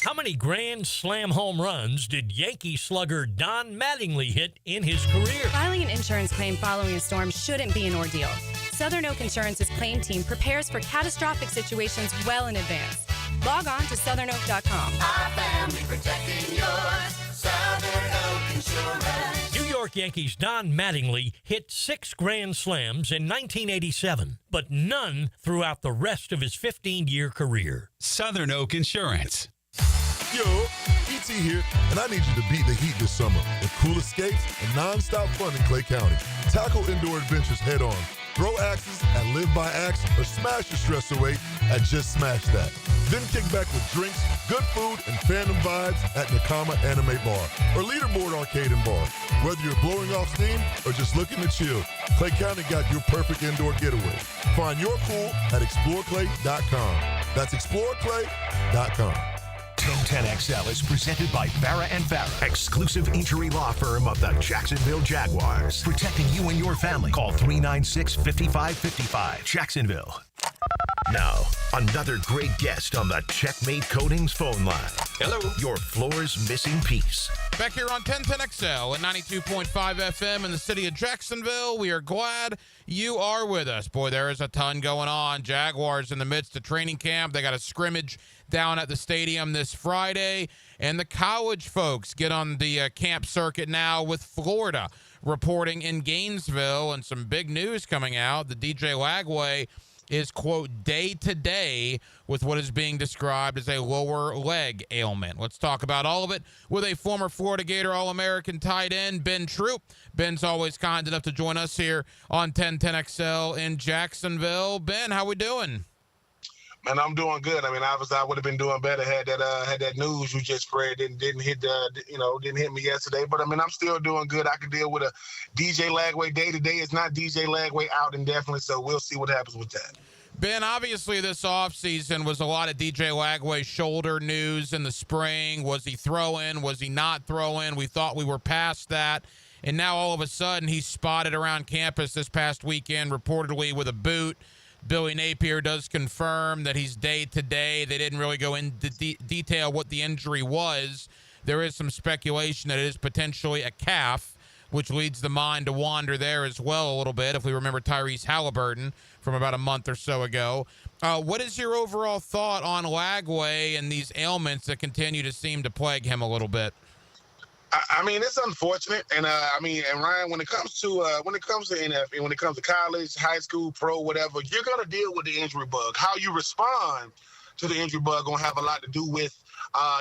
How many Grand Slam home runs did Yankee slugger Don Mattingly hit in his career? Filing an insurance claim following a storm shouldn't be an ordeal. Southern Oak Insurance's claim team prepares for catastrophic situations well in advance. Log on to southernoak.com. Our family protecting yours. Southern Oak Insurance. New York Yankees Don Mattingly hit 6 Grand Slams in 1987, but none throughout the rest of his 15-year career. Southern Oak Insurance. Yo, ET here, and I need you to beat the heat this summer with cool escapes and non-stop fun in Clay County. Tackle indoor adventures head on. Throw axes at Live by Axe or smash your stress away at Just Smash That. Then kick back with drinks, good food, and fandom vibes at Nakama Anime Bar or Leaderboard Arcade and Bar. Whether you're blowing off steam or just looking to chill, Clay County got your perfect indoor getaway. Find your pool at exploreclay.com. That's exploreclay.com. 1010XL is presented by Farah & Farah, exclusive injury law firm of the Jacksonville Jaguars. Protecting you and your family. Call 396-5555. Jacksonville. Now, another great guest on the Checkmate Coatings phone line. Hello. Your floor's missing piece. Back here on 1010XL at 92.5 FM in the city of Jacksonville. We are glad you are with us. Boy, there is a ton going on. Jaguars in the midst of training camp. They got a scrimmage down at the stadium this Friday. And the college folks get on the camp circuit now with Florida reporting in Gainesville. And some big news coming out. The DJ Lagway is, quote, day-to-day with what is being described as a lower leg ailment. Let's talk about all of it with a former Florida Gator All-American tight end, Ben Troop. Ben's always kind enough to join us here on 1010XL in Jacksonville. Ben, how we doing? Man, I'm doing good. I mean, obviously, I would have been doing better had that news you just spread didn't hit me yesterday. But I mean, I'm still doing good. I can deal with a DJ Lagway day to day. It's not DJ Lagway out indefinitely, so we'll see what happens with that. Ben, obviously this offseason was a lot of DJ Lagway shoulder news in the spring. Was he throwing? Was he not throwing? We thought we were past that. And now all of a sudden he's spotted around campus this past weekend, reportedly with a boot. Billy Napier does confirm that he's day-to-day. They didn't really go into detail what the injury was. There is some speculation that it is potentially a calf, which leads the mind to wander there as well a little bit, if we remember Tyrese Halliburton from about a month or so ago. What is your overall thought on Lagway and these ailments that continue to seem to plague him a little bit? I mean, it's unfortunate, and Ryan, when it comes to NFL, when it comes to college, high school, pro, whatever, you're gonna deal with the injury bug. How you respond to the injury bug gonna have a lot to do with,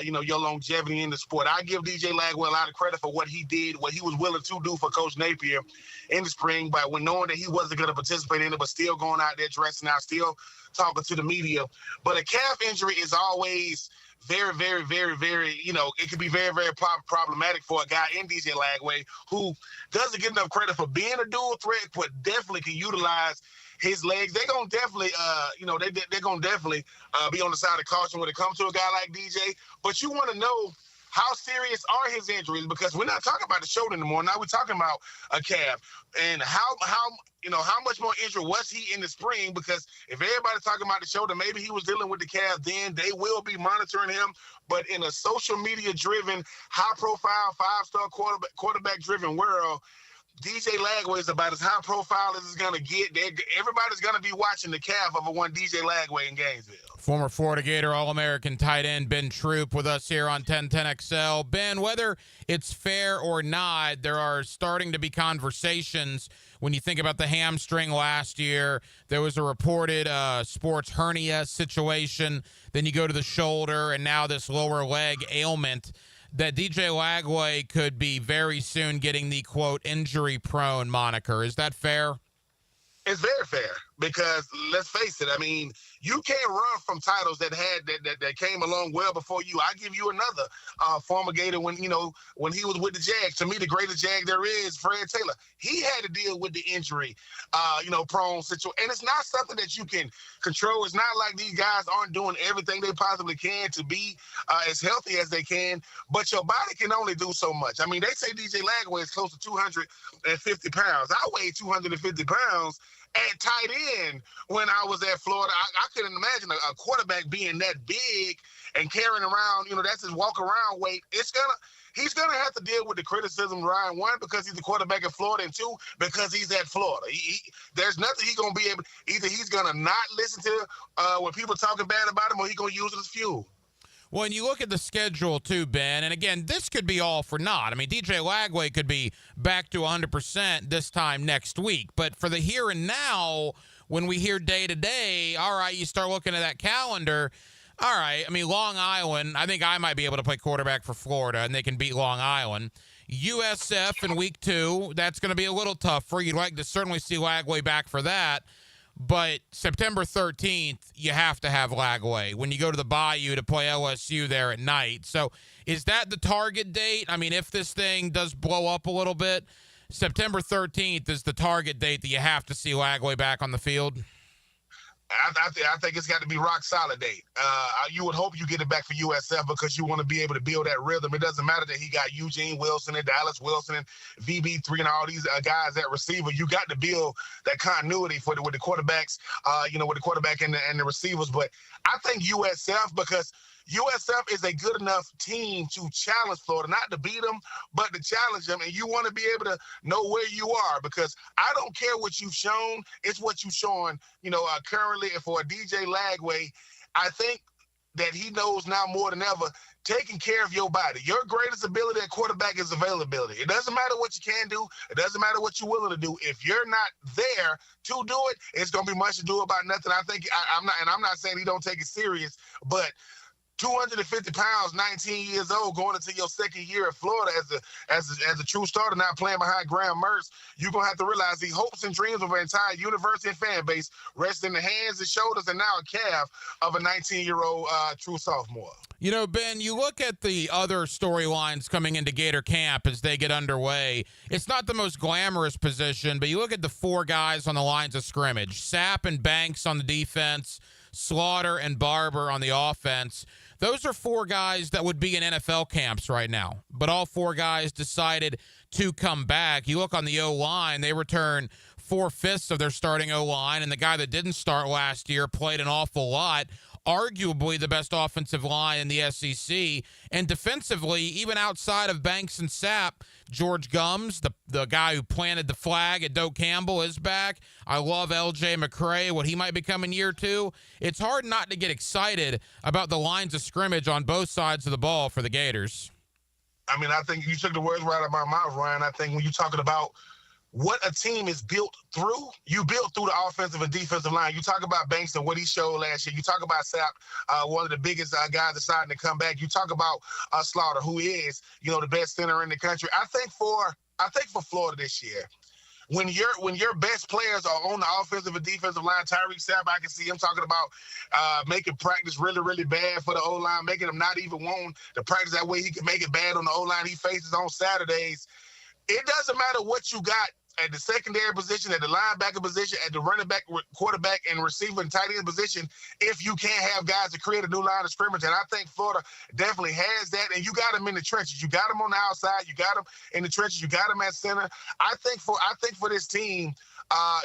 your longevity in the sport. I give DJ Lagway a lot of credit for what he did, what he was willing to do for Coach Napier in the spring, by when knowing that he wasn't gonna participate in it, but still going out there dressing out, still talking to the media. But a calf injury is always very, very, very, very, it can be very, very problematic for a guy in DJ Lagway who doesn't get enough credit for being a dual threat, but definitely can utilize his legs. They're going to definitely, they're going to definitely be on the side of caution when it comes to a guy like DJ. But you want to know how serious are his injuries, because we're not talking about the shoulder anymore. Now we're talking about a calf. And how much more injured was he in the spring? Because if everybody's talking about the shoulder, maybe he was dealing with the calf then. They will be monitoring him. But in a social media-driven, high-profile, five-star quarterback-driven world, DJ Lagway is about as high profile as it's going to get. Everybody's going to be watching the calf of a one DJ Lagway in Gainesville. Former Florida Gator All-American tight end Ben Troop with us here on 1010XL. Ben, whether it's fair or not, there are starting to be conversations. When you think about the hamstring last year, there was a reported sports hernia situation. Then you go to the shoulder, and now this lower leg ailment, that DJ Lagway could be very soon getting the, quote, injury-prone moniker. Is that fair? It's very fair because let's face it, I mean, you can't run from titles that came along well before you. I give you another former Gator when he was with the Jags. To me, the greatest Jag there is, Fred Taylor. He had to deal with the injury, prone situation. And it's not something that you can control. It's not like these guys aren't doing everything they possibly can to be as healthy as they can, but your body can only do so much. I mean, they say DJ Lagway is close to 250 pounds. I weighed 250 pounds at tight end when I was at Florida. I couldn't imagine a quarterback being that big and carrying around, that's his walk around weight. He's gonna have to deal with the criticism, Ryan, one, because he's the quarterback at Florida, and two, because he's at Florida. There's nothing he's gonna be able. Either he's gonna not listen to when people talking bad about him, or he's gonna use it as fuel. Well, and you look at the schedule too, Ben, and again, this could be all for naught. I mean, DJ Lagway could be back to 100% this time next week. But for the here and now, when we hear day to day, all right, you start looking at that calendar. All right, I mean, Long Island, I think I might be able to play quarterback for Florida, and they can beat Long Island. USF in week 2, that's going to be a little tougher. You'd like to certainly see Lagway back for that. But September 13th, you have to have Lagway when you go to the Bayou to play LSU there at night. So is that the target date? I mean, if this thing does blow up a little bit, September 13th is the target date that you have to see Lagway back on the field? I think it's got to be rock solid date. You would hope you get it back for USF because you want to be able to build that rhythm. It doesn't matter that he got Eugene Wilson and Dallas Wilson and VB3 and all these guys at receiver. You got to build that continuity with the quarterbacks, with the quarterback and the receivers. But I think USF, because USF is a good enough team to challenge Florida, not to beat them, but to challenge them. And you want to be able to know where you are, because I don't care what you've shown. It's what you're showing, currently. And for a DJ Lagway, I think that he knows now more than ever, taking care of your body. Your greatest ability at quarterback is availability. It doesn't matter what you can do. It doesn't matter what you're willing to do. If you're not there to do it, it's going to be much to do about nothing. I think I'm not saying he don't take it serious, but 250 pounds, 19 years old, going into your second year at Florida as a true starter, now playing behind Graham Mertz, you're going to have to realize the hopes and dreams of an entire university and fan base rest in the hands and shoulders and now a calf of a 19-year-old true sophomore. Ben, you look at the other storylines coming into Gator camp as they get underway. It's not the most glamorous position, but you look at the 4 guys on the lines of scrimmage, Sapp and Banks on the defense, Slaughter and Barber on the offense. Those are 4 guys that would be in NFL camps right now, but all 4 guys decided to come back. You look on the O-line, they return 4/5 of their starting O-line, and the guy that didn't start last year played an awful lot, arguably the best offensive line in the SEC. And defensively, even outside of Banks and Sapp, George Gums, the guy who planted the flag at Doak Campbell, is back. I love LJ McCray, what he might become in year 2. It's hard not to get excited about the lines of scrimmage on both sides of the ball for the Gators. I mean, I think you took the words right out of my mouth, Ryan. I think when you're talking about what a team is built through, you built through the offensive and defensive line. You talk about Banks and what he showed last year. You talk about Sapp, one of the biggest guys deciding to come back. You talk about Slaughter, who is, the best center in the country. I think for Florida this year, when your best players are on the offensive and defensive line, Tyreek Sapp, I can see him talking about making practice really, really bad for the O-line, making him not even want to practice that way he can make it bad on the O-line he faces on Saturdays. It doesn't matter what you got at the secondary position, at the linebacker position, at the running back, quarterback, and receiver and tight end position, if you can't have guys to create a new line of scrimmage. And I think Florida definitely has that. And you got them in the trenches. You got them on the outside. You got them in the trenches. You got them at center. I think for this team,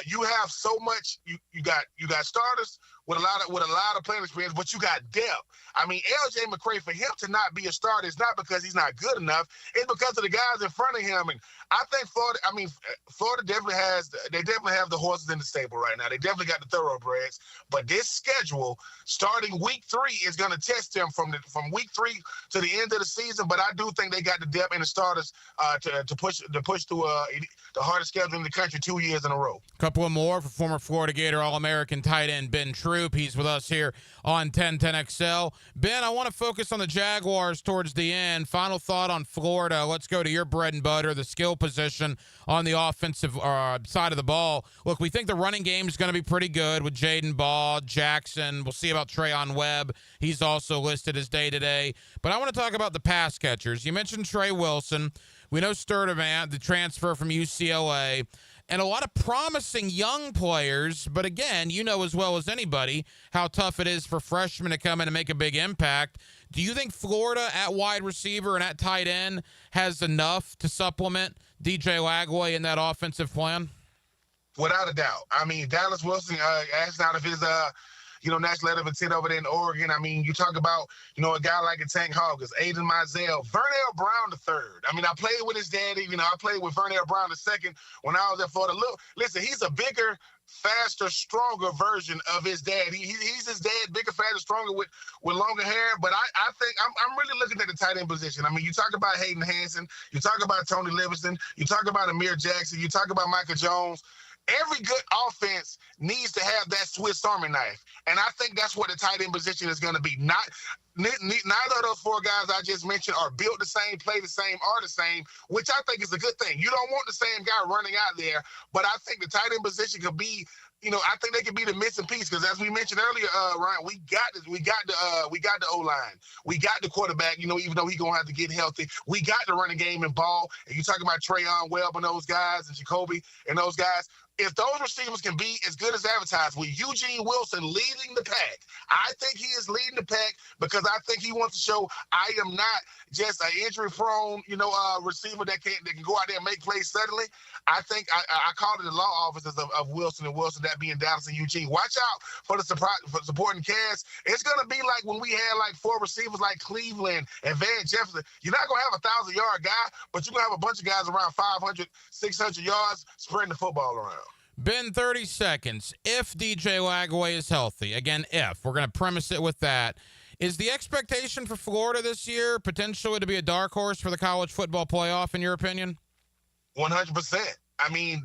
you have so much. You got starters with a lot of playing experience, but you got depth. I mean, LJ McCray, for him to not be a starter is not because he's not good enough. It's because of the guys in front of him. And I think Florida definitely have the horses in the stable right now. They definitely got the thoroughbreds. But this schedule, starting week 3, is going to test them from week 3 to the end of the season. But I do think they got the depth and the starters to push through the hardest schedule in the country 2 years in a row. A couple of more for former Florida Gator All-American tight end Ben True. Troop. He's with us here on 1010XL. Ben, I want to focus on the Jaguars towards the end. Final thought on Florida. Let's go to your bread and butter, the skill position on the offensive side of the ball. Look, we think the running game is going to be pretty good with Jaden Ball, Jackson. We'll see about Trayon Webb. He's also listed as day-to-day. But I want to talk about the pass catchers. You mentioned Trey Wilson. We know Sturdivant, the transfer from UCLA, and a lot of promising young players. But again, you know as well as anybody how tough it is for freshmen to come in and make a big impact. Do you think Florida at wide receiver and at tight end has enough to supplement DJ Lagway in that offensive plan? Without a doubt. I mean, Dallas Wilson asked out of his national letter of intent over there in Oregon. I mean, you talk about, a guy like a Tank Hawkins, Aiden Mizell, Vernell Brown III. I mean, I played with his daddy. I played with Vernell Brown II when I was at Florida. Look, listen, he's a bigger, faster, stronger version of his dad. He's his dad, bigger, faster, stronger with longer hair. But I think I'm really looking at the tight end position. I mean, you talk about Hayden Hansen, you talk about Tony Livingston, you talk about Amir Jackson, you talk about Michael Jones. Every good offense needs to have that Swiss Army knife. And I think that's what the tight end position is going to be. Neither of those four guys I just mentioned are built the same, play the same, are the same, which I think is a good thing. You don't want the same guy running out there, but I think the tight end position could be, I think they could be the missing piece because as we mentioned earlier, Ryan, we got the O-line. We got the quarterback, even though he's going to have to get healthy. We got the running game and Ball. And you talking about Trayon Webb and those guys and Jacoby and those guys. If those receivers can be as good as advertised with Eugene Wilson leading the pack, I think he is leading the pack because I think he wants to show I am not just an injury-prone, receiver that can go out there and make plays suddenly. I think I called it the law offices of Wilson and Wilson, that being Dallas and Eugene. Watch out for the supporting cast. It's going to be like when we had like four receivers like Cleveland and Van Jefferson. You're not going to have a 1,000-yard guy, but you're going to have a bunch of guys around 500, 600 yards spreading the football around. Ben, 30 seconds. If DJ Lagway is healthy, again, if, we're going to premise it with that, is the expectation for Florida this year potentially to be a dark horse for the college football playoff, in your opinion? 100%. I mean,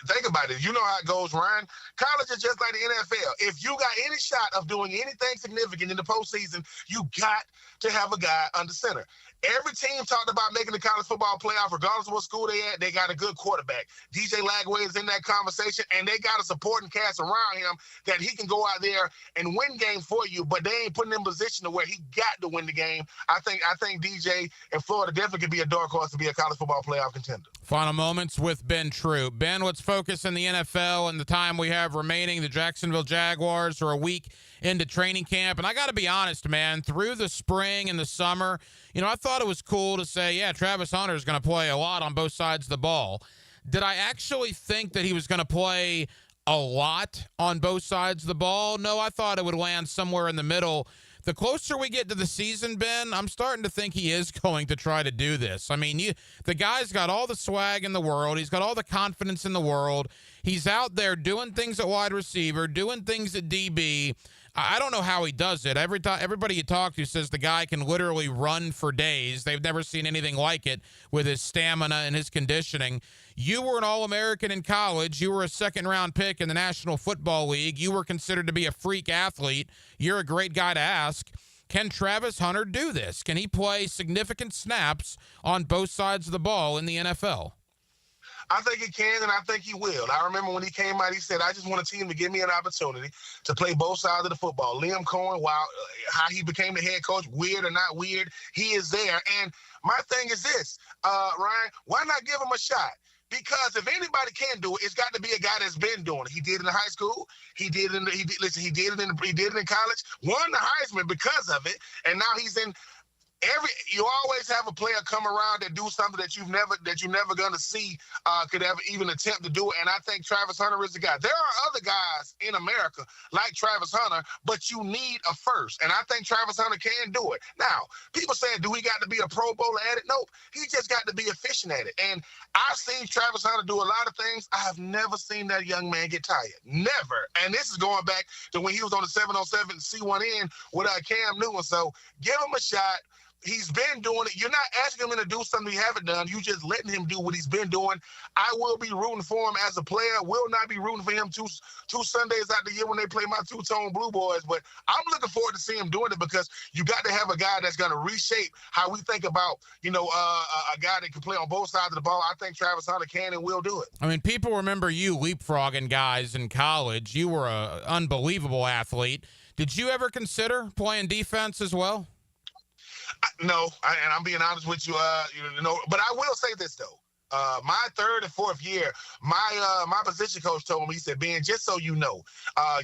think about it. You know how it goes, Ryan. College is just like the NFL. If you got any shot of doing anything significant in the postseason, you got to have a guy under center. Every team talked about making the college football playoff, regardless of what school they at. They got a good quarterback. DJ Lagway is in that conversation, and they got a supporting cast around him that he can go out there and win games for you. But they ain't putting him in position to where he got to win the game. I think DJ and Florida definitely could be a dark horse to be a college football playoff contender. Final moments with Ben Troop. Ben, let's focus in the NFL and the time we have remaining. The Jacksonville Jaguars are a week into training camp. And I got to be honest, man, through the spring and the summer, I thought it was cool to say, yeah, Travis Hunter is going to play a lot on both sides of the ball. Did I actually think that he was going to play a lot on both sides of the ball? No, I thought it would land somewhere in the middle. The closer we get to the season, Ben, I'm starting to think he is going to try to do this. I mean, the guy's got all the swag in the world. He's got all the confidence in the world. He's out there doing things at wide receiver, doing things at DB. I don't know how he does it. Everybody you talk to says the guy can literally run for days. They've never seen anything like it with his stamina and his conditioning. You were an All-American in college. You were a second-round pick in the National Football League. You were considered to be a freak athlete. You're a great guy to ask. Can Travis Hunter do this? Can he play significant snaps on both sides of the ball in the NFL? I think he can, and I think he will. I remember when he came out, he said, I just want a team to give me an opportunity to play both sides of the football. Liam Cohen, how he became the head coach, weird or not weird, he is there. And my thing is this, Ryan, why not give him a shot? Because if anybody can do it, it's got to be a guy that's been doing it. He did it in high school. He did it in college. Won the Heisman because of it, and now he's in. You always have a player come around that do something that you're never gonna see could ever even attempt to do it. And I think Travis Hunter is the guy. There are other guys in America like Travis Hunter, but you need a first. And I think Travis Hunter can do it. Now, people saying, do he got to be a Pro Bowler at it? Nope. He just got to be efficient at it. And I've seen Travis Hunter do a lot of things. I have never seen that young man get tired. Never. And this is going back to when he was on the 707 C1N with Cam Newton. So give him a shot. He's been doing it. You're not asking him to do something he haven't done. You just letting him do what he's been doing. I will be rooting for him as a player. Will not be rooting for him two Sundays out the year when they play my two-tone Blue Boys. But I'm looking forward to seeing him doing it because you got to have a guy that's going to reshape how we think about, a guy that can play on both sides of the ball. I think Travis Hunter can and will do it. I mean, people remember you leapfrogging guys in college. You were an unbelievable athlete. Did you ever consider playing defense as well? No, and I'm being honest with you, but I will say this, though. My third and fourth year, my position coach told me, he said, Ben, just so you know,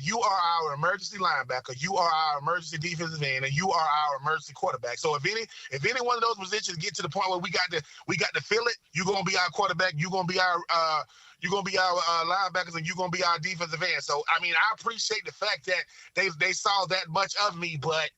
you are our emergency linebacker, you are our emergency defensive end, and you are our emergency quarterback. So if any one of those positions get to the point where we got to fill it, you're gonna be our quarterback, you're gonna be our linebackers, and you're gonna be our defensive end. So I mean, I appreciate the fact that they saw that much of me, but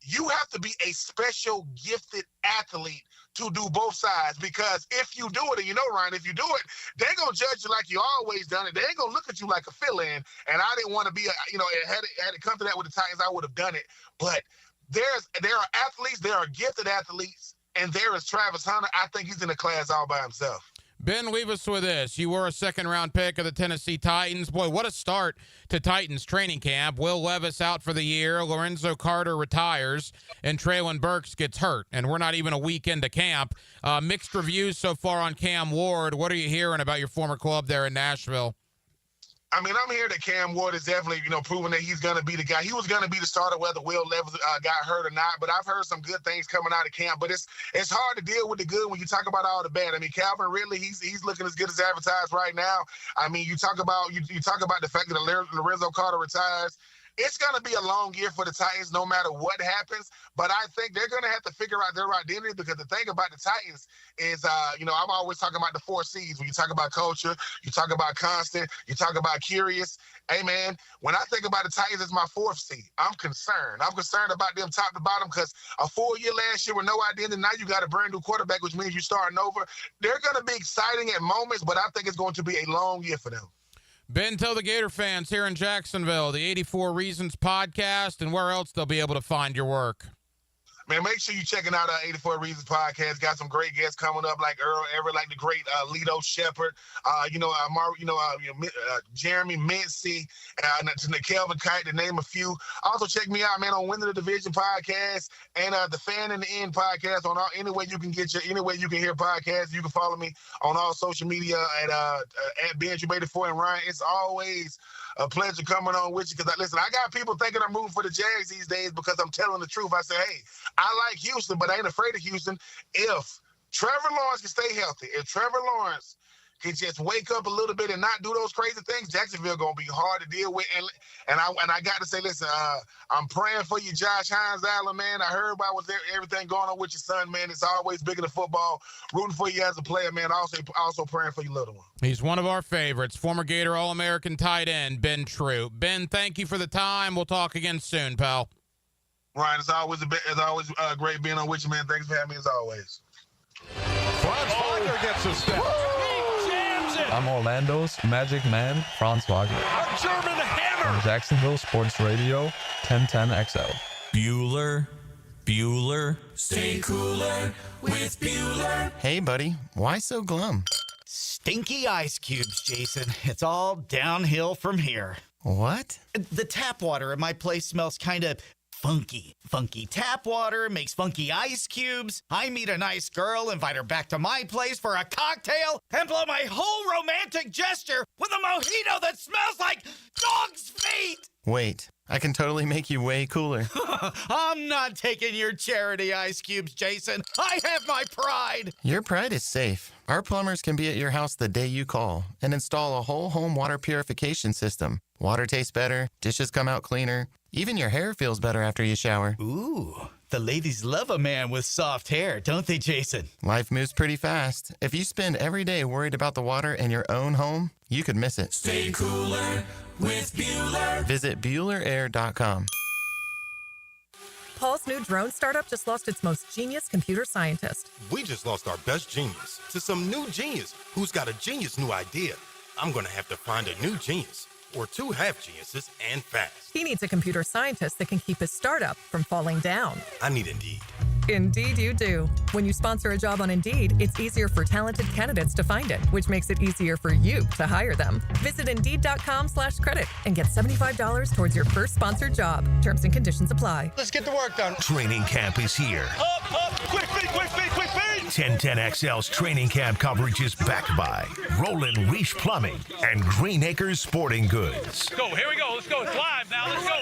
you have to be a special gifted athlete to do both sides, because if you do it, and Ryan, if you do it, they're going to judge you like you always done it. They ain't going to look at you like a fill-in, and I didn't want to be had it come to that with the Titans, I would have done it. But there are athletes, there are gifted athletes, and there is Travis Hunter. I think he's in a class all by himself. Ben, leave us with this. You were a second-round pick of the Tennessee Titans. Boy, what a start to Titans training camp. Will Levis out for the year. Lorenzo Carter retires. And Traylon Burks gets hurt. And we're not even a week into camp. Mixed reviews so far on Cam Ward. What are you hearing about your former club there in Nashville? I mean, I'm here that Cam Ward is definitely, proving that he's going to be the guy. He was going to be the starter whether Will Levis got hurt or not, but I've heard some good things coming out of camp. But it's hard to deal with the good when you talk about all the bad. I mean, Calvin Ridley, he's looking as good as advertised right now. I mean, you talk about the fact that Lorenzo Carter retires. It's going to be a long year for the Titans no matter what happens, but I think they're going to have to figure out their identity, because the thing about the Titans is, I'm always talking about the 4 C's. When you talk about culture, you talk about constant, you talk about curious. Hey, man, when I think about the Titans as my 4th C, I'm concerned. I'm concerned about them top to bottom, because a full year last year with no identity, now you got a brand new quarterback, which means you're starting over. They're going to be exciting at moments, but I think it's going to be a long year for them. Ben, tell the Gator fans here in Jacksonville, the 84 Reasons podcast, and where else they'll be able to find your work. Man, make sure you're checking out our 84 Reasons podcast. Got some great guests coming up, like Earl Everett, like the great Lito Shepherd, Jeremy Mincy, to Kelvin Kite, to name a few. Also, check me out, man, on Winning the Division podcast and the Fan in the End podcast. On any way you can hear podcasts. You can follow me on all social media at BenJuMade4. And Ryan, it's always a pleasure coming on with you, because I got people thinking I'm rooting for the Jags these days because I'm telling the truth. I say, hey, I like Houston, but I ain't afraid of Houston. If Trevor Lawrence can stay healthy, if Trevor Lawrence can just wake up a little bit and not do those crazy things, Jacksonville gonna be hard to deal with. And I got to say, listen, I'm praying for you, Josh Hines Allen, man. I heard about everything going on with your son, man. It's always bigger than football. Rooting for you as a player, man. Also praying for your little one. He's one of our favorites, former Gator All-American tight end, Ben Troop. Ben, thank you for the time. We'll talk again soon, pal. Ryan, it's always great being on with you, man. Thanks for having me as always. Franz Wagner gets a step. I'm Orlando's Magic Man, Franz Wagner. A German hammer. On Jacksonville Sports Radio, 1010 XL. Bueller. Stay cooler with Bueller. Hey, buddy. Why so glum? Stinky ice cubes, Jason. It's all downhill from here. What? The tap water at my place smells kind of funky. Funky tap water makes funky ice cubes. I meet a nice girl, invite her back to my place for a cocktail, and blow my whole romantic gesture with a mojito that smells like dog's feet. Wait, I can totally make you way cooler. I'm not taking your charity ice cubes, Jason. I have my pride. Your pride is safe. Our plumbers can be at your house the day you call and install a whole home water purification system. Water tastes better, dishes come out cleaner, even your hair feels better after you shower. Ooh, the ladies love a man with soft hair, don't they, Jason? Life moves pretty fast. If you spend every day worried about the water in your own home, you could miss it. Stay cooler with Bueller. Visit BuellerAir.com. Paul's new drone startup just lost its most genius computer scientist. We just lost our best genius to some new genius who's got a genius new idea. I'm going to have to find a new genius, or two half geniuses, and fast. He needs a computer scientist that can keep his startup from falling down. I need Indeed. Indeed, you do. When you sponsor a job on Indeed, it's easier for talented candidates to find it, which makes it easier for you to hire them. Visit Indeed.com/credit and get $75 towards your first sponsored job. Terms and conditions apply. Let's get the work done. Training camp is here. Up, quick feet, quick feet, quick feet. 1010XL's training camp coverage is backed by Roland Reach Plumbing and Green Acres Sporting Goods. Go, here we go. Let's go. It's live now. Let's go.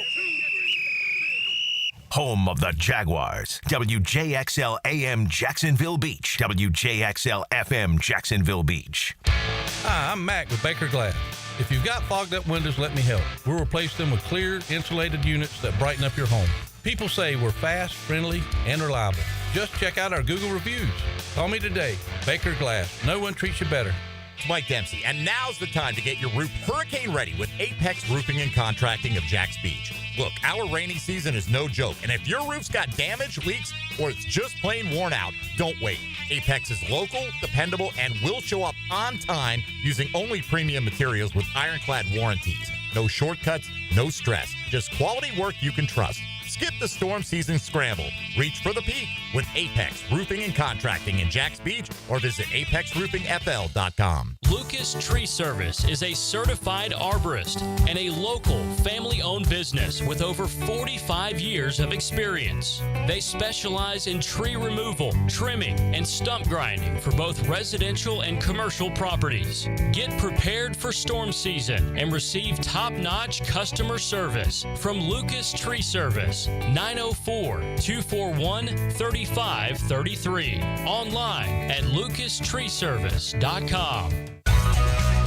Home of the Jaguars. WJXL AM Jacksonville Beach. WJXL FM Jacksonville Beach. Hi, I'm Mac with Baker Glass. If you've got fogged up windows, let me help. We'll replace them with clear, insulated units that brighten up your home. People say we're fast, friendly, and reliable. Just check out our Google reviews. Call me today. Baker Glass. No one treats you better. It's Mike Dempsey, and now's the time to get your roof hurricane ready with Apex Roofing and Contracting of Jacks Beach. Look, our rainy season is no joke, and if your roof's got damage, leaks, or it's just plain worn out, don't wait. Apex is local, dependable, and will show up on time using only premium materials with ironclad warranties. No shortcuts, no stress, just quality work you can trust. Skip the storm season scramble. Reach for the peak with Apex Roofing and Contracting in Jacks Beach or visit apexroofingfl.com. Lucas Tree Service is a certified arborist and a local family-owned business with over 45 years of experience. They specialize in tree removal, trimming, and stump grinding for both residential and commercial properties. Get prepared for storm season and receive top-notch customer service from Lucas Tree Service. 904-241-3533. Online at lucastreeservice.com.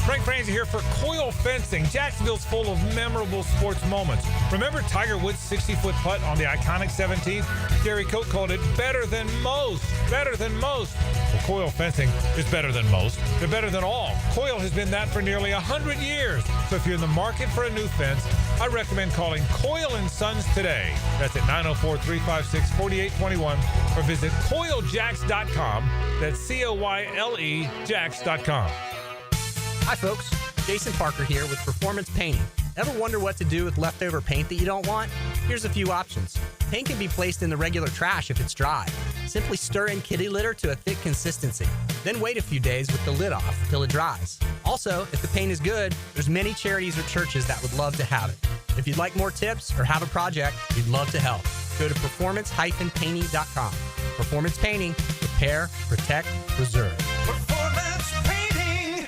Frank Franzi here for Coil Fencing. Jacksonville's full of memorable sports moments. Remember Tiger Woods' 60-foot putt on the iconic 17th? Gary Coate called it better than most. Better than most. Well, Coil Fencing is better than most. They're better than all. Coil has been that for nearly 100 years. So if you're in the market for a new fence, I recommend calling Coyle & Sons today. That's at 904-356-4821 or visit coiljacks.com. That's C-O-Y-L-E Jacks.com. Hi folks, Jason Parker here with Performance Painting. Ever wonder what to do with leftover paint that you don't want? Here's a few options. Paint can be placed in the regular trash if it's dry. Simply stir in kitty litter to a thick consistency. Then wait a few days with the lid off till it dries. Also, if the paint is good, there's many charities or churches that would love to have it. If you'd like more tips or have a project, we'd love to help. Go to performance-painting.com. Performance Painting. Repair, protect, preserve. Performance Painting.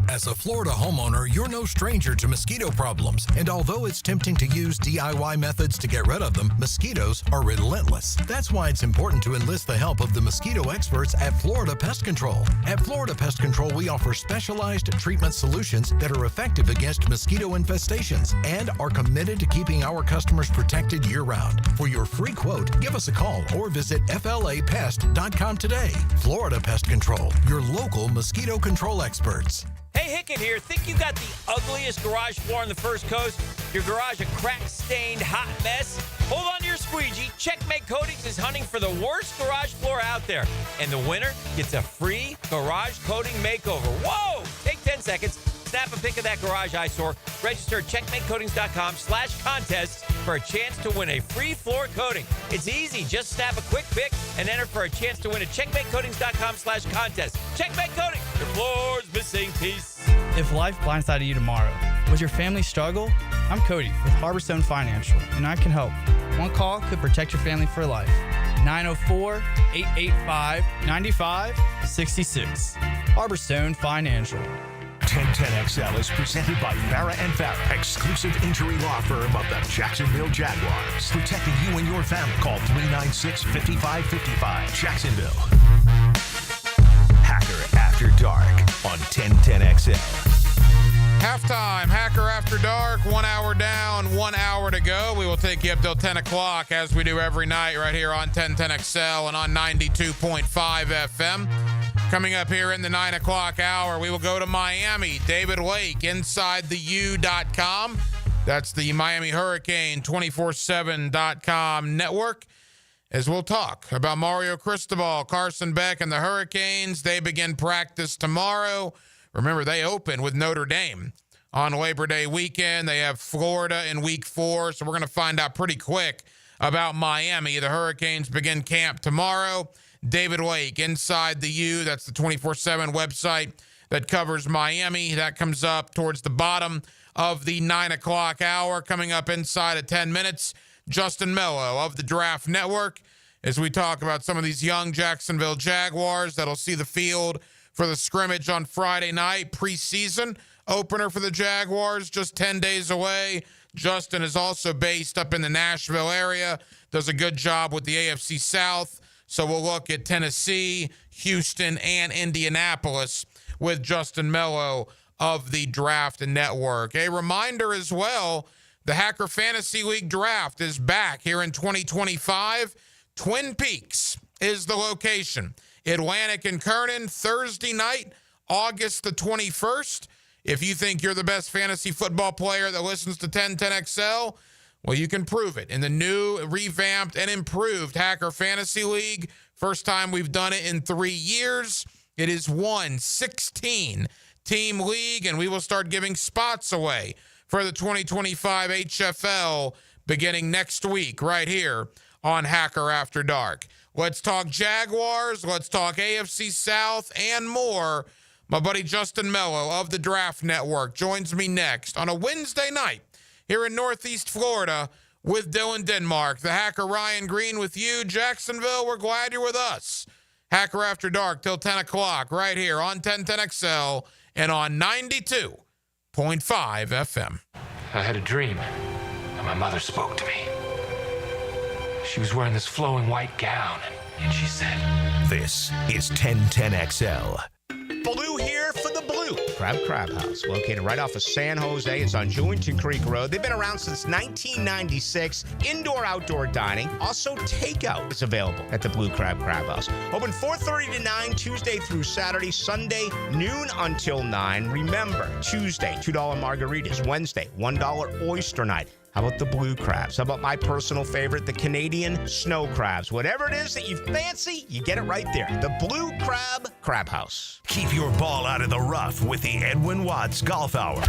As a Florida homeowner, you're no stranger to mosquito problems. And although it's tempting to use DIY methods to get rid of them, mosquitoes are relentless. That's why it's important to enlist the help of the mosquito experts at Florida Pest Control. At Florida Pest Control, we offer specialized treatment solutions that are effective against mosquito infestations and are committed to keeping our customers protected year-round. For your free quote, give us a call or visit flapest.com today. Florida Pest Control, your local mosquito control experts. Hey, Hicken here. Think you got the ugliest garage floor on the First Coast? Your garage a crack-stained hot mess? Hold on to your squeegee. Checkmate Coatings is hunting for the worst garage floor out there. And the winner gets a free garage coating makeover. Whoa! Take 10 seconds. Snap a pic of that garage eyesore. Register at checkmatecoatings.com/contests for a chance to win a free floor coating. It's easy. Just snap a quick pic and enter for a chance to win at checkmatecoatings.com/contest. Checkmate Coatings, your floor's missing piece. If life blindsided you tomorrow, would your family struggle? I'm Cody with Harborstone Financial, and I can help. One call could protect your family for life. 904-885-9566. Harborstone Financial. 1010XL is presented by Farah & Farah, exclusive injury law firm of the Jacksonville Jaguars. Protecting you and your family. Call 396-5555. Jacksonville. Hacker After Dark on 1010XL. Halftime, Hacker After Dark, 1 hour down, 1 hour to go. We will take you up till 10 o'clock as we do every night right here on 1010XL and on 92.5 FM. Coming up here in the 9 o'clock hour, we will go to Miami. David Lake, InsideTheU.com. That's the Miami Hurricane 247.com network. As we'll talk about Mario Cristobal, Carson Beck, and the Hurricanes. They begin practice tomorrow. Remember, they open with Notre Dame on Labor Day weekend. They have Florida in week 4, so we're going to find out pretty quick about Miami. The Hurricanes begin camp tomorrow. David Lake, Inside the U, that's the 24/7 website that covers Miami. That comes up towards the bottom of the 9 o'clock hour. Coming up inside of 10 minutes, Justin Mello of the Draft Network, as we talk about some of these young Jacksonville Jaguars that'll see the field for the scrimmage on Friday night. Preseason opener for the Jaguars, just 10 days away. Justin is also based up in the Nashville area, does a good job with the AFC South. So we'll look at Tennessee, Houston, and Indianapolis with Justin Mello of the Draft Network. A reminder as well, the Hacker Fantasy League Draft is back here in 2025. Twin Peaks is the location. Atlantic and Kernan, Thursday night, August the 21st. If you think you're the best fantasy football player that listens to 1010XL, well, you can prove it in the new, revamped, and improved Hacker Fantasy League. First time we've done it in 3 years. It is 16-team league, and we will start giving spots away for the 2025 HFL beginning next week right here on Hacker After Dark. Let's talk Jaguars. Let's talk AFC South and more. My buddy Justin Mello of the Draft Network joins me next on a Wednesday night here in Northeast Florida with Dylan Denmark. The Hacker Ryan Green with you. Jacksonville, we're glad you're with us. Hacker After Dark till 10 o'clock right here on 1010XL and on 92.5 FM. I had a dream, and my mother spoke to me. She was wearing this flowing white gown, and she said, This is 1010XL. Blue here for the Blue Crab House, located right off of San Jose. It's on Jewington Creek Road. They've been around since 1996. Indoor-outdoor dining. Also, takeout is available at the Blue Crab House. Open 4:30 to 9, Tuesday through Saturday. Sunday, noon until 9. Remember, Tuesday, $2 margaritas. Wednesday, $1 oyster night. How about the blue crabs? How about my personal favorite, the Canadian snow crabs? Whatever it is that you fancy, you get it right there. The Blue Crab House. Keep your ball out of the rough with the Edwin Watts Golf Hour.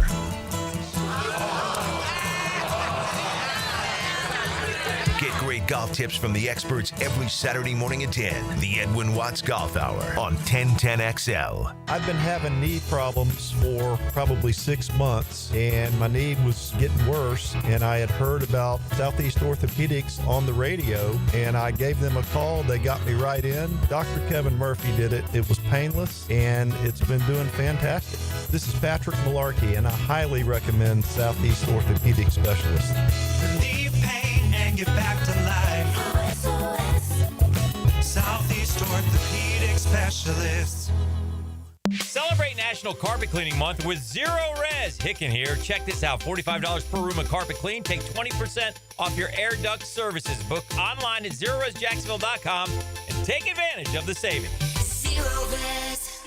Get great golf tips from the experts every Saturday morning at 10. The Edwin Watts Golf Hour on 1010XL. I've been having knee problems for probably 6 months, and my knee was getting worse, and I had heard about Southeast Orthopedics on the radio, and I gave them a call. They got me right in. Dr. Kevin Murphy did it. It was painless, and it's been doing fantastic. This is Patrick Malarkey, and I highly recommend Southeast Orthopedic Specialists. Relieve pain and get back to life. Southeast Orthopedic Specialists. Celebrate National Carpet Cleaning Month with Zero Res. Hicken here. Check this out. $45 per room of carpet clean. Take 20% off your air duct services. Book online at ZeroResJacksonville.com and take advantage of the savings. Zero Res.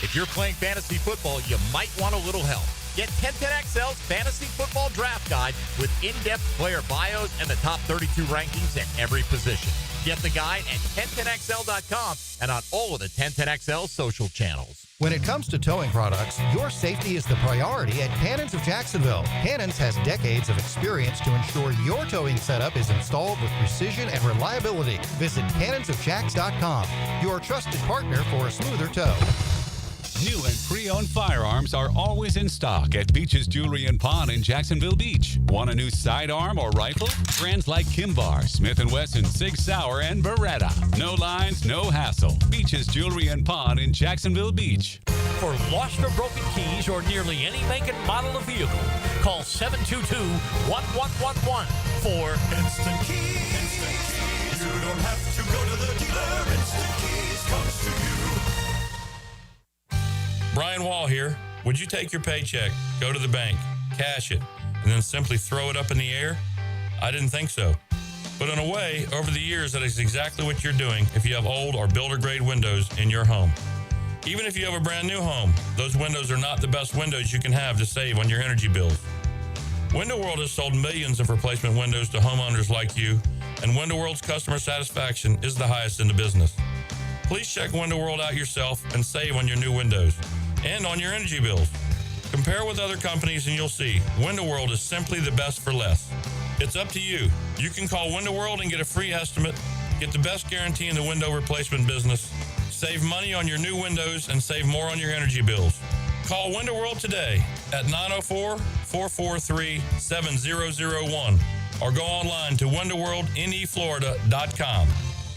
If you're playing fantasy football, you might want a little help. Get 1010XL's Fantasy Football Draft Guide with in-depth player bios and the top 32 rankings at every position. Get the guide at 1010XL.com and on all of the 1010XL social channels. When it comes to towing products, your safety is the priority at Cannons of Jacksonville. Cannons has decades of experience to ensure your towing setup is installed with precision and reliability. Visit cannonsofjacks.com, your trusted partner for a smoother tow. New and pre-owned firearms are always in stock at Beach's Jewelry and Pawn in Jacksonville Beach. Want a new sidearm or rifle? Brands like Kimbar, Smith & Wesson, Sig Sauer, and Beretta. No lines, no hassle. Beach's Jewelry and Pawn in Jacksonville Beach. For lost or broken keys or nearly any make and model of vehicle, call 722-1111 for Instant Keys. You don't have to go to the dealer. Instant Keys comes to you. Brian Wall here. Would you take your paycheck, go to the bank, cash it, and then simply throw it up in the air? I didn't think so. But in a way, over the years, that is exactly what you're doing if you have old or builder-grade windows in your home. Even if you have a brand new home, those windows are not the best windows you can have to save on your energy bills. Window World has sold millions of replacement windows to homeowners like you, and Window World's customer satisfaction is the highest in the business. Please check Window World out yourself and save on your new windows and on your energy bills. Compare with other companies and you'll see Window World is simply the best for less. It's up to you. You can call Window World and get a free estimate. Get the best guarantee in the window replacement business. Save money on your new windows and save more on your energy bills. Call Window World today at 904-443-7001 or go online to windowworldneflorida.com.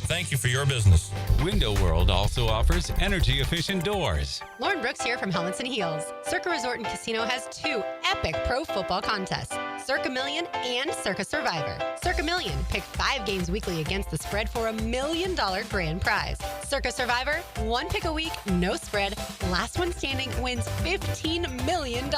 Thank you for your business. Window World also offers energy-efficient doors. Lauren Brooks here from Helmets and Heels. Circa Resort and Casino has 2 epic pro football contests, Circa Million and Circa Survivor. Circa Million, pick 5 games weekly against the spread for $1 million grand prize. Circa Survivor, 1 pick a week, no spread. Last one standing wins $15 million.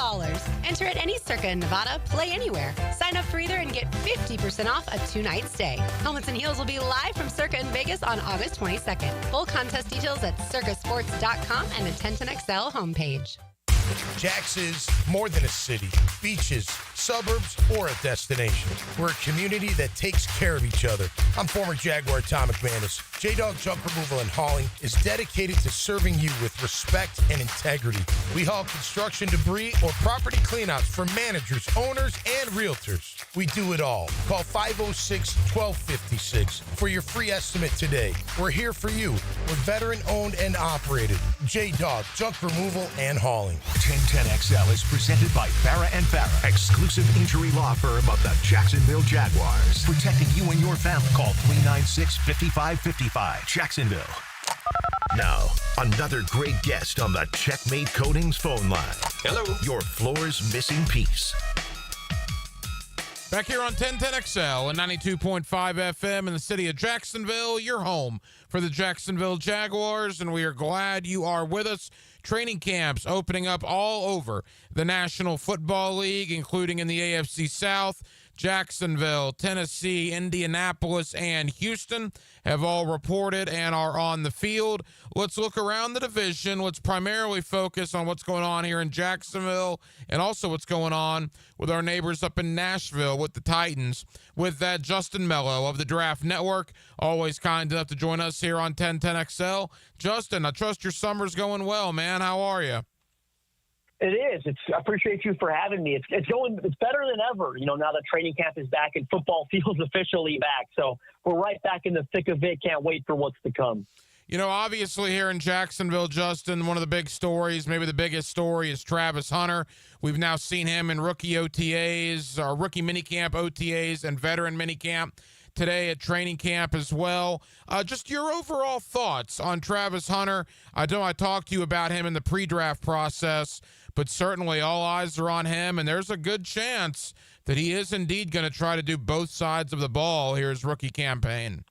Enter at any Circa in Nevada, play anywhere. Sign up for either and get 50% off a 2-night stay. Helmets and Heels will be live from Circa in Vegas on August 22nd. Full contest details at circasports.com and the 1010XL homepage. Jax is more than a city, beaches, suburbs, or a destination. We're a community that takes care of each other. I'm former Jaguar Tom McManus. J-Dog Junk Removal and Hauling is dedicated to serving you with respect and integrity. We haul construction debris or property cleanouts for managers, owners, and realtors. We do it all. Call 506-1256 for your free estimate today. We're here for you. We're veteran-owned and operated. J-Dog Junk Removal and Hauling. 1010XL is presented by Farah & Farah, exclusive injury law firm of the Jacksonville Jaguars. Protecting you and your family. Call 396-5555. Jacksonville. Now, another great guest on the Checkmate Coatings phone line. Hello. Your floor's missing piece. Back here on 1010XL and 92.5 FM in the city of Jacksonville, your home for the Jacksonville Jaguars, and we are glad you are with us. Training camps opening up all over the National Football League, including in the AFC South. Jacksonville, Tennessee, Indianapolis, and Houston have all reported and are on the field. Let's look around the division. Let's primarily focus on what's going on here in Jacksonville and also what's going on with our neighbors up in Nashville with the Titans. With that, Justin Mello of the Draft Network, always kind enough to join us here on 1010XL. Justin, I trust your summer's going well, man. How are you? It is. I appreciate you for having me. It's better than ever, now that training camp is back and football feels officially back. So we're right back in the thick of it. Can't wait for what's to come. Obviously here in Jacksonville, Justin, one of the big stories, maybe the biggest story, is Travis Hunter. We've now seen him in rookie OTAs, or rookie minicamp OTAs, and veteran minicamp today at training camp as well. Just your overall thoughts on Travis Hunter. I know I talked to you about him in the pre-draft process, but certainly all eyes are on him, and there's a good chance that he is indeed going to try to do both sides of the ball here his rookie campaign.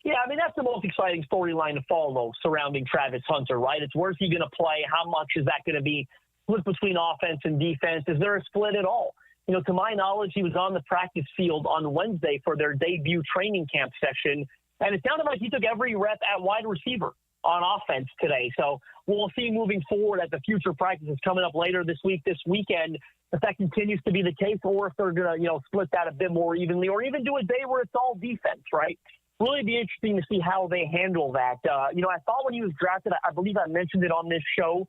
Yeah, that's the most exciting storyline to follow surrounding Travis Hunter, right? It's where's he going to play? How much is that going to be split between offense and defense? Is there a split at all? To my knowledge, he was on the practice field on Wednesday for their debut training camp session, and it sounded like he took every rep at wide receiver on offense today. So we'll see moving forward at the future practices coming up later this weekend, if that continues to be the case, or if they're going to, split that a bit more evenly, or even do a day where it's all defense, right? Really be interesting to see how they handle that. I thought when he was drafted, I believe I mentioned it on this show,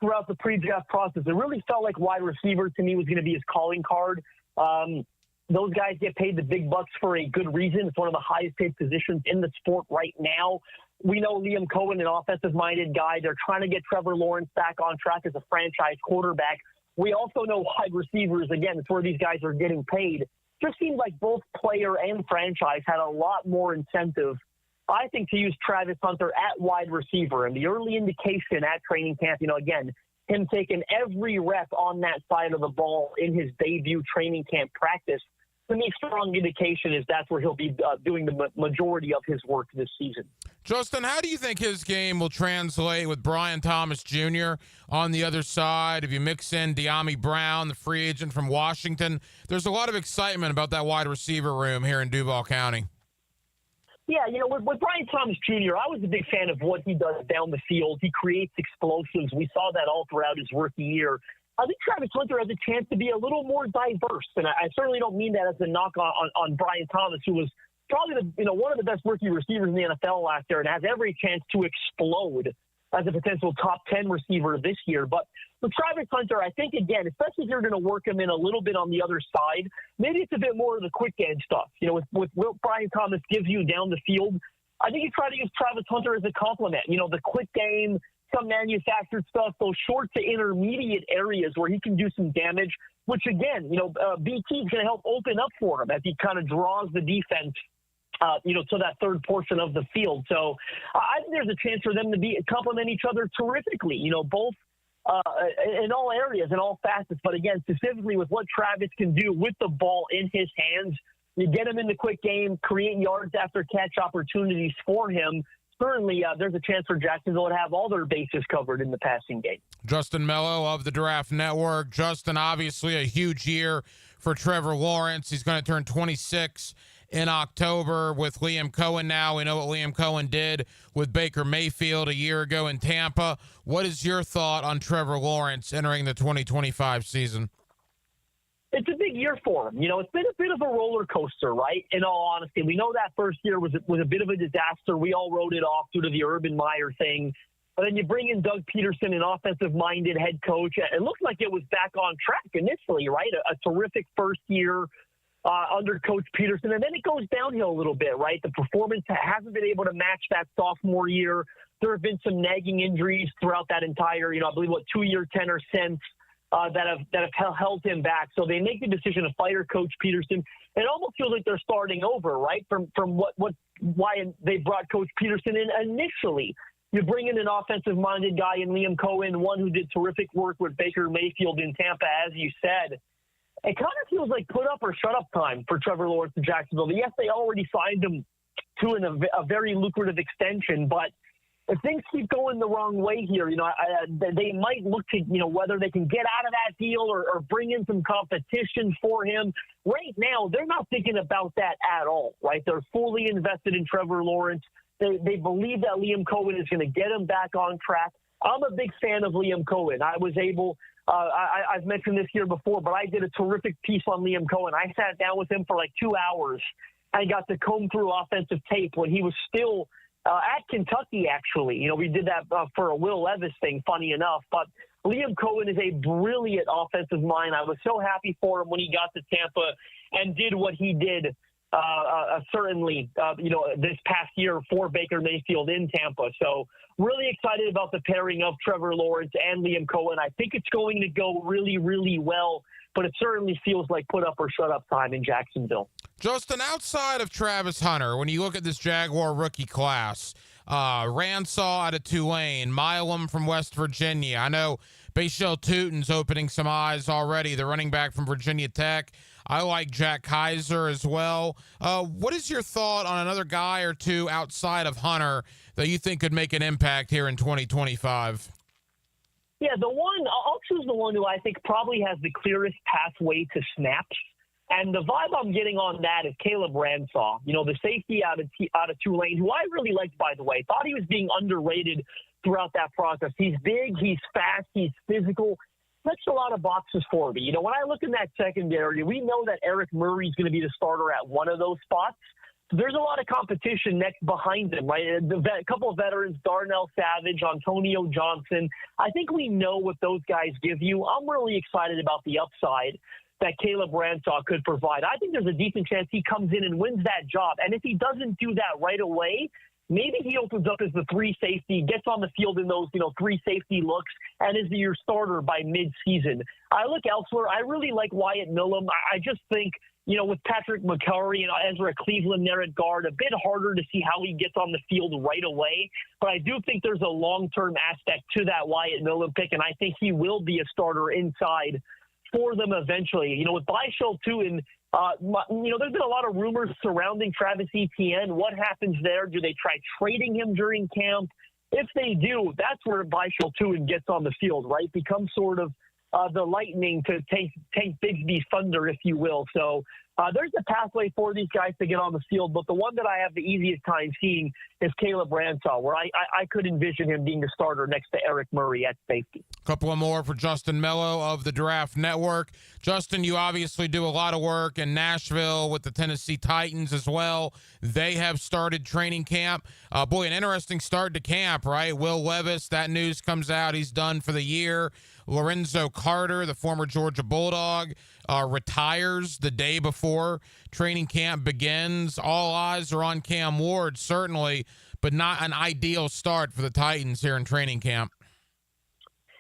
throughout the pre-draft process, it really felt like wide receiver to me was going to be his calling card. Those guys get paid the big bucks for a good reason. It's one of the highest paid positions in the sport right now. We know Liam Cohen, an offensive-minded guy. They're trying to get Trevor Lawrence back on track as a franchise quarterback. We also know wide receivers, again, it's where these guys are getting paid. Just seems like both player and franchise had a lot more incentive, I think, to use Travis Hunter at wide receiver. And the early indication at training camp, again, him taking every rep on that side of the ball in his debut training camp practice, to me, strong indication is that's where he'll be doing the majority of his work this season. Justin, how do you think his game will translate with Brian Thomas Jr. on the other side? If you mix in De'Ami Brown, the free agent from Washington, there's a lot of excitement about that wide receiver room here in Duval County. Yeah, with Brian Thomas Jr., I was a big fan of what he does down the field. He creates explosives. We saw that all throughout his rookie year. I think Travis Hunter has a chance to be a little more diverse, and I certainly don't mean that as a knock on Brian Thomas, who was probably one of the best rookie receivers in the NFL last year and has every chance to explode as a potential top 10 receiver this year. But With Travis Hunter, I think, again, especially if you're going to work him in a little bit on the other side, maybe it's a bit more of the quick game stuff. With what Brian Thomas gives you down the field, I think you try to use Travis Hunter as a complement. The quick game, some manufactured stuff, those short to intermediate areas where he can do some damage, which, again, BT is going to help open up for him as he kind of draws the defense to that third portion of the field. So I think there's a chance for them to complement each other terrifically, both in all areas, in all facets. But again, specifically with what Travis can do with the ball in his hands, you get him in the quick game, create yards after catch opportunities for him. Certainly, there's a chance for Jacksonville to have all their bases covered in the passing game. Justin Mello of the Draft Network. Justin, obviously a huge year for Trevor Lawrence. He's going to turn 26 in October with Liam Cohen now. We know what Liam Cohen did with Baker Mayfield a year ago in Tampa. What is your thought on Trevor Lawrence entering the 2025 season? It's a big year for him. It's been a bit of a roller coaster, right? In all honesty, we know that first year was a bit of a disaster. We all wrote it off due to the Urban Meyer thing. But then you bring in Doug Peterson, an offensive-minded head coach. It looked like it was back on track initially, right? A terrific first year under Coach Peterson. And then it goes downhill a little bit, right? The performance hasn't been able to match that sophomore year. There have been some nagging injuries throughout that entire, I believe, 2-year tenor since. That have held him back. So they make the decision to fire Coach Peterson. It almost feels like they're starting over, right? From why they brought Coach Peterson in initially. You bring in an offensive-minded guy in Liam Cohen, one who did terrific work with Baker Mayfield in Tampa, as you said. It kind of feels like put up or shut up time for Trevor Lawrence in Jacksonville. Yes, they already signed him to a very lucrative extension, but if things keep going the wrong way here, they might look to, whether they can get out of that deal or bring in some competition for him. Right now, they're not thinking about that at all, right? They're fully invested in Trevor Lawrence. They believe that Liam Cohen is going to get him back on track. I'm a big fan of Liam Cohen. I was able, I've mentioned this here before, but I did a terrific piece on Liam Cohen. I sat down with him for like 2 hours and got to comb through offensive tape when he was still at Kentucky, actually. We did that for a Will Levis thing, funny enough. But Liam Cohen is a brilliant offensive mind. I was so happy for him when he got to Tampa and did what he did, certainly, this past year for Baker Mayfield in Tampa. So really excited about the pairing of Trevor Lawrence and Liam Cohen. I think it's going to go really, really well, but it certainly feels like put up or shut up time in Jacksonville. Justin, outside of Travis Hunter, when you look at this Jaguar rookie class, Ransaw out of Tulane, Milam from West Virginia. I know Bashel Tutin's opening some eyes already, the running back from Virginia Tech. I like Jack Kaiser as well. What is your thought on another guy or two outside of Hunter that you think could make an impact here in 2025? Yeah, I'll choose the one who I think probably has the clearest pathway to snaps. And the vibe I'm getting on that is Caleb Ransaw, the safety out of Tulane, who I really liked, by the way. Thought he was being underrated throughout that process. He's big, he's fast, he's physical. Checks a lot of boxes for me. When I look in that secondary, we know that Eric Murray's going to be the starter at one of those spots. So there's a lot of competition next behind him, right? A couple of veterans, Darnell Savage, Antonio Johnson. I think we know what those guys give you. I'm really excited about the upside that Caleb Ransaw could provide. I think there's a decent chance he comes in and wins that job. And if he doesn't do that right away, maybe he opens up as the 3 safety, gets on the field in those 3 safety looks, and is your starter by mid-season. I look elsewhere. I really like Wyatt Millam. I just think, with Patrick McCurry and Ezra Cleveland there at guard, a bit harder to see how he gets on the field right away. But I do think there's a long-term aspect to that Wyatt Millam pick, and I think he will be a starter inside for them eventually. With Bishal Tutin, there's been a lot of rumors surrounding Travis Etienne. What happens there? Do they try trading him during camp? If they do, that's where Bishal Tutin gets on the field, right? Becomes sort of the lightning to take Bigsby's thunder, if you will. So There's a pathway for these guys to get on the field, but the one that I have the easiest time seeing is Caleb Branshaw, where I could envision him being the starter next to Eric Murray at safety. A couple of more for Justin Mello of the Draft Network. Justin, you obviously do a lot of work in Nashville with the Tennessee Titans as well. They have started training camp. Boy, an interesting start to camp, right? Will Levis, that news comes out. He's done for the year. Lorenzo Carter, the former Georgia Bulldog, retires the day before training camp begins. All eyes are on Cam Ward, certainly, but not an ideal start for the Titans here in training camp.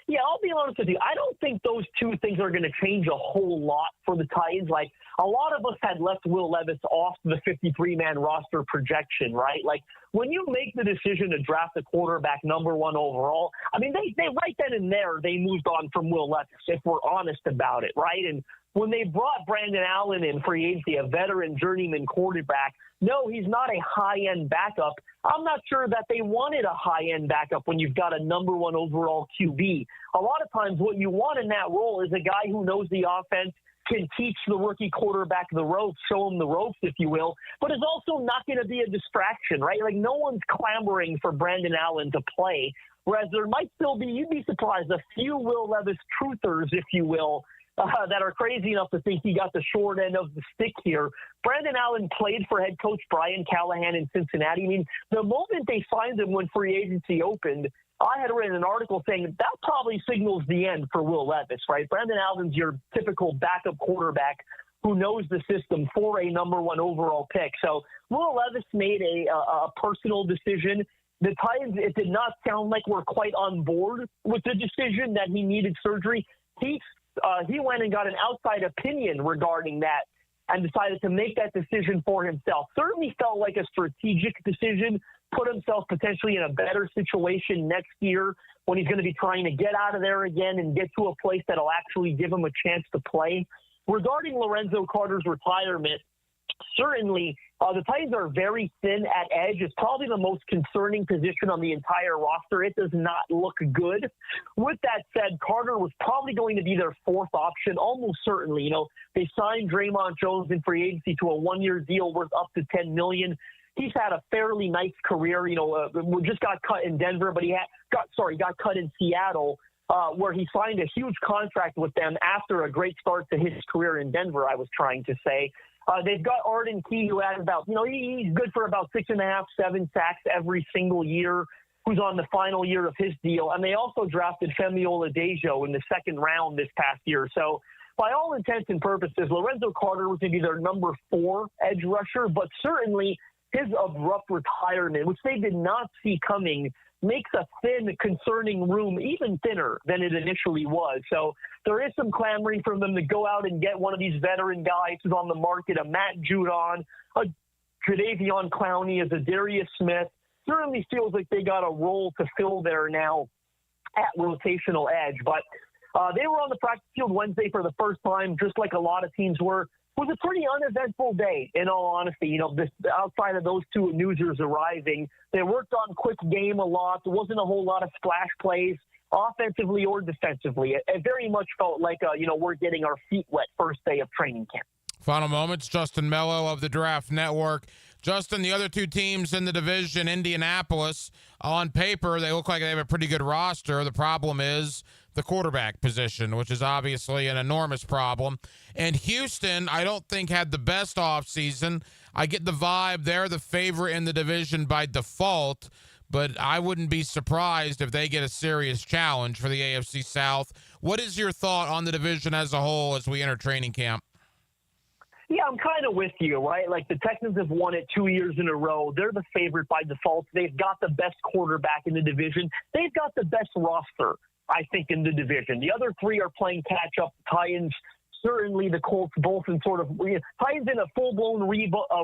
Yeah, I'll be honest with you. I don't think those two things are going to change a whole lot for the Titans. Like, a lot of us had left Will Levis off the 53-man roster projection, right? Like, when you make the decision to draft a quarterback number 1 overall, I mean, they right then and there, they moved on from Will Levis, if we're honest about it, right? And when they brought Brandon Allen in free agency, a veteran journeyman quarterback, no, he's not a high-end backup. I'm not sure that they wanted a high-end backup when you've got a number 1 overall QB. A lot of times what you want in that role is a guy who knows the offense, can teach the rookie quarterback the ropes, show him the ropes, if you will, but is also not going to be a distraction, right? Like, no one's clamoring for Brandon Allen to play, whereas there might still be, you'd be surprised, a few Will Levis truthers, if you will, that are crazy enough to think he got the short end of the stick here. Brandon Allen played for head coach Brian Callahan in Cincinnati. I mean, the moment they signed him when free agency opened, I had written an article saying that probably signals the end for Will Levis, right? Brandon Allen's your typical backup quarterback who knows the system for a number 1 overall pick. So Will Levis made a personal decision. The Titans, it did not sound like we're quite on board with the decision that he needed surgery. He went and got an outside opinion regarding that and decided to make that decision for himself. Certainly felt like a strategic decision, put himself potentially in a better situation next year when he's going to be trying to get out of there again and get to a place that'll actually give him a chance to play. Regarding Lorenzo Carter's retirement, certainly the Titans are very thin at edge. It's probably the most concerning position on the entire roster. It does not look good. With that said, Carter was probably going to be their 4th option, almost certainly. You know, they signed Draymond Jones in free agency to a 1-year deal worth up to $10 million. He's had a fairly nice career. You know, just got cut in Denver, but got cut in Seattle, where he signed a huge contract with them after a great start to his career in Denver, I was trying to say. They've got Arden Key, who has about, he's good for about 6.5, 7 sacks every single year, who's on the final year of his deal. And they also drafted Femi Oladejo in the 2nd round this past year. So by all intents and purposes, Lorenzo Carter was going to be their number 4 edge rusher, but certainly his abrupt retirement, which they did not see coming, makes a thin, concerning room even thinner than it initially was. So there is some clamoring for them to go out and get one of these veteran guys who's on the market, a Matt Judon, a Jadeveon Clowney, a Zadarius Smith. Certainly feels like they got a role to fill there now at rotational edge. But they were on the practice field Wednesday for the first time, just like a lot of teams were. It was a pretty uneventful day, in all honesty. You know, outside of those 2 newsers arriving, they worked on quick game a lot. There wasn't a whole lot of splash plays, offensively or defensively. It very much felt like, we're getting our feet wet first day of training camp. Final moments, Justin Mello of the Draft Network. Justin, the other 2 teams in the division, Indianapolis, on paper, they look like they have a pretty good roster. The problem is the quarterback position, which is obviously an enormous problem. And Houston, I don't think, had the best offseason. I get the vibe they're the favorite in the division by default, but I wouldn't be surprised if they get a serious challenge for the AFC South. What is your thought on the division as a whole as we enter training camp? Yeah, I'm kind of with you, right? Like, the Texans have won it 2 years in a row. They're the favorite by default. They've got the best quarterback in the division. They've got the best roster, I think, in the division. The other 3 are playing catch-up. Titans, certainly the Colts, both in sort of Titans in a full-blown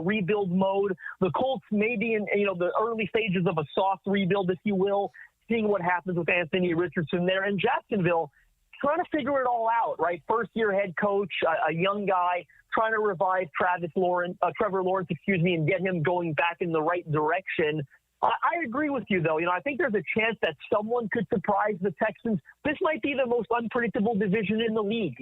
rebuild mode. The Colts maybe in the early stages of a soft rebuild, if you will, seeing what happens with Anthony Richardson there. And Jacksonville, trying to figure it all out, right? First-year head coach, a young guy, trying to revive Trevor Lawrence, and get him going back in the right direction. I agree with you, though. I think there's a chance that someone could surprise the Texans. This might be the most unpredictable division in the league.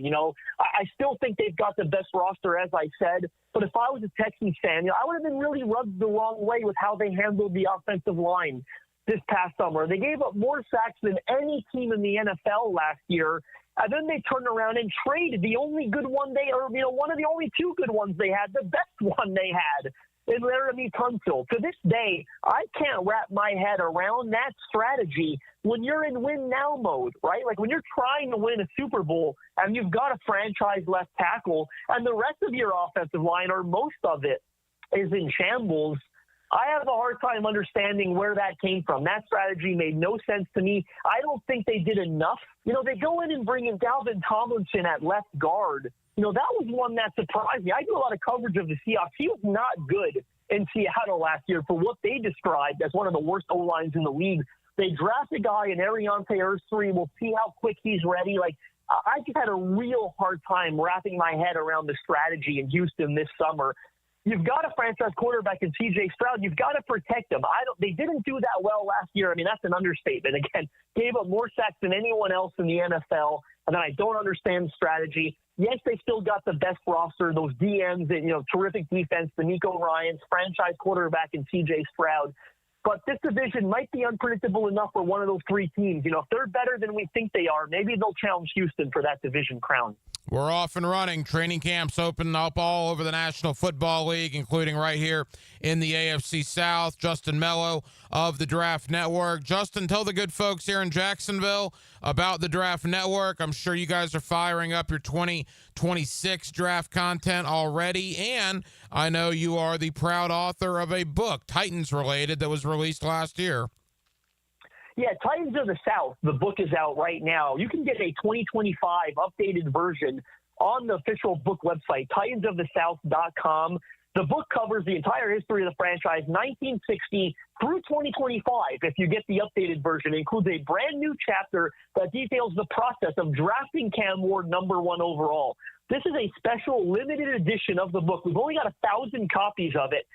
I still think they've got the best roster, as I said. But if I was a Texans fan, I would have been really rubbed the wrong way with how they handled the offensive line this past summer. They gave up more sacks than any team in the NFL last year. And then they turned around and traded the only good one one of the only two good ones they had, the best one they had, in Laramie Tunsil. To this day, I can't wrap my head around that strategy when you're in win-now mode, right? Like when you're trying to win a Super Bowl and you've got a franchise left tackle and the rest of your offensive line, or most of it, is in shambles. I have a hard time understanding where that came from. That strategy made no sense to me. I don't think they did enough. They go in and bring in Dalvin Tomlinson at left guard. That was one that surprised me. I do a lot of coverage of the Seahawks. He was not good in Seattle last year for what they described as one of the worst O-lines in the league. They draft a guy in Ariante Ersary. We'll see how quick he's ready. I just had a real hard time wrapping my head around the strategy in Houston this summer. You've got a franchise quarterback in C.J. Stroud. You've got to protect him. They didn't do that well last year. I mean, that's an understatement. Again, gave up more sacks than anyone else in the NFL, and then I don't understand the strategy. Yes, they still got the best roster, those DMs, and, terrific defense, the Nico Ryans, franchise quarterback, and C.J. Stroud. But this division might be unpredictable enough for one of those three teams. If they're better than we think they are, maybe they'll challenge Houston for that division crown. We're off and running. Training camps open up all over the National Football League, including right here in the AFC South. Justin Mello of the Draft Network. Justin, tell the good folks here in Jacksonville about the Draft Network. I'm sure you guys are firing up your 2026 draft content already, and I know you are the proud author of a book, Titans related, that was released last year. Yeah, Titans of the South, the book is out right now. You can get a 2025 updated version on the official book website, titansofthesouth.com. The book covers the entire history of the franchise, 1960 through 2025. If you get the updated version, it includes a brand new chapter that details the process of drafting Cam Ward #1 overall. This is a special limited edition of the book. We've only got 1,000 copies of it.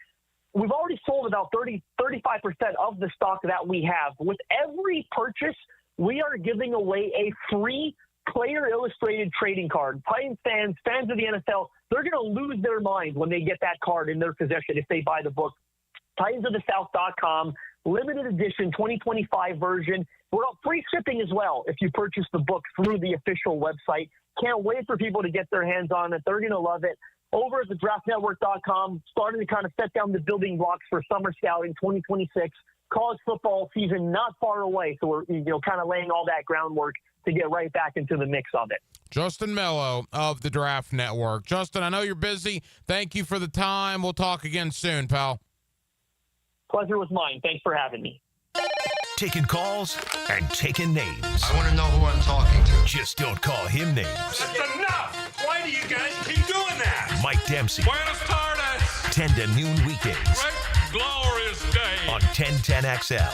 We've already sold about 35% of the stock that we have. With every purchase, we are giving away a free player illustrated trading card. Titans fans of the NFL, they're going to lose their mind when they get that card in their possession if they buy the book. TitansOfTheSouth.com, limited edition 2025 version. We're on free shipping as well if you purchase the book through the official website. Can't wait for people to get their hands on it. They're going to love it. Over at the draftnetwork.com, starting to kind of set down the building blocks for summer scouting 2026. College football season not far away, so we're kind of laying all that groundwork to get right back into the mix of it. Justin Mello of the Draft Network. Justin, I know you're busy. Thank you for the time. We'll talk again soon, pal. Pleasure was mine. Thanks for having me. Taking calls and taking names. I want to know who I'm talking to. Just don't call him names. That's enough! Why do you guys keep doing that? Mike Dempsey. Buenos tardes! 10 to noon weekdays. Great glorious day. On 1010XL.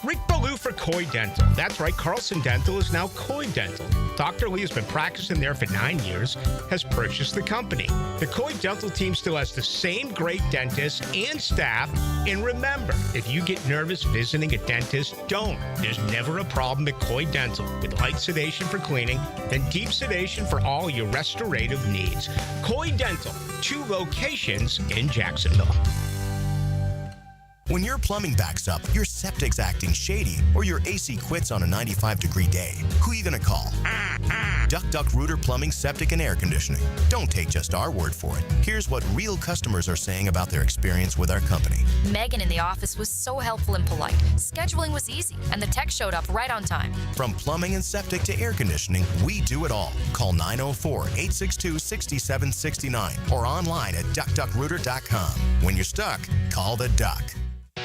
Rick Ballou for Coy Dental. That's right, Carlson Dental is now Coy Dental. Dr. Lee has been practicing there for 9 years, has purchased the company. The Coy Dental team still has the same great dentists and staff. And remember, if you get nervous visiting a dentist, don't. There's never a problem at Coy Dental. With light sedation for cleaning, then deep sedation for all your restorative needs. Coy Dental, 2 locations in Jacksonville. When your plumbing backs up, your septic's acting shady, or your AC quits on a 95-degree day, who are you going to call? Duck Rooter Plumbing, Septic, and Air Conditioning. Don't take just our word for it. Here's what real customers are saying about their experience with our company. Megan in the office was so helpful and polite. Scheduling was easy, and the tech showed up right on time. From plumbing and septic to air conditioning, we do it all. Call 904-862-6769 or online at duckduckrooter.com. When you're stuck, call the Duck.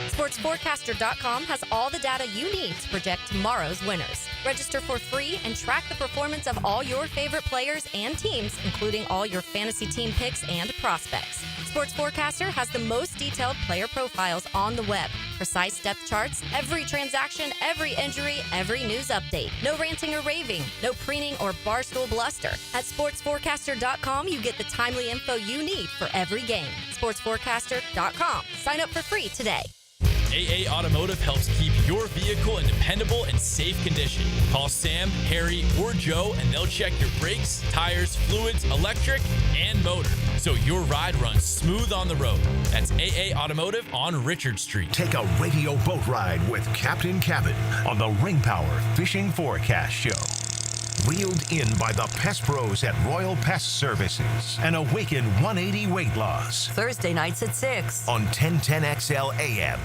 SportsForecaster.com has all the data you need to project tomorrow's winners. Register for free and track the performance of all your favorite players and teams, including all your fantasy team picks and prospects. Sports Forecaster has the most detailed player profiles on the web. Precise depth charts, every transaction, every injury, every news update. No ranting or raving, no preening or barstool bluster. At sportsforecaster.com, you get the timely info you need for every game. Sportsforecaster.com. Sign up for free today. AA Automotive helps keep your vehicle in dependable and safe condition. Call Sam, Harry, or Joe, and they'll check your brakes, tires, fluids, electric, and motor, so your ride runs smooth on the road. That's AA Automotive on Richard Street. Take a radio boat ride with Captain Cabot on the Ring Power Fishing Forecast Show. Reeled in by the Pest Pros at Royal Pest Services and awaken 180 weight loss. Thursday nights at 6 on 1010XL AM.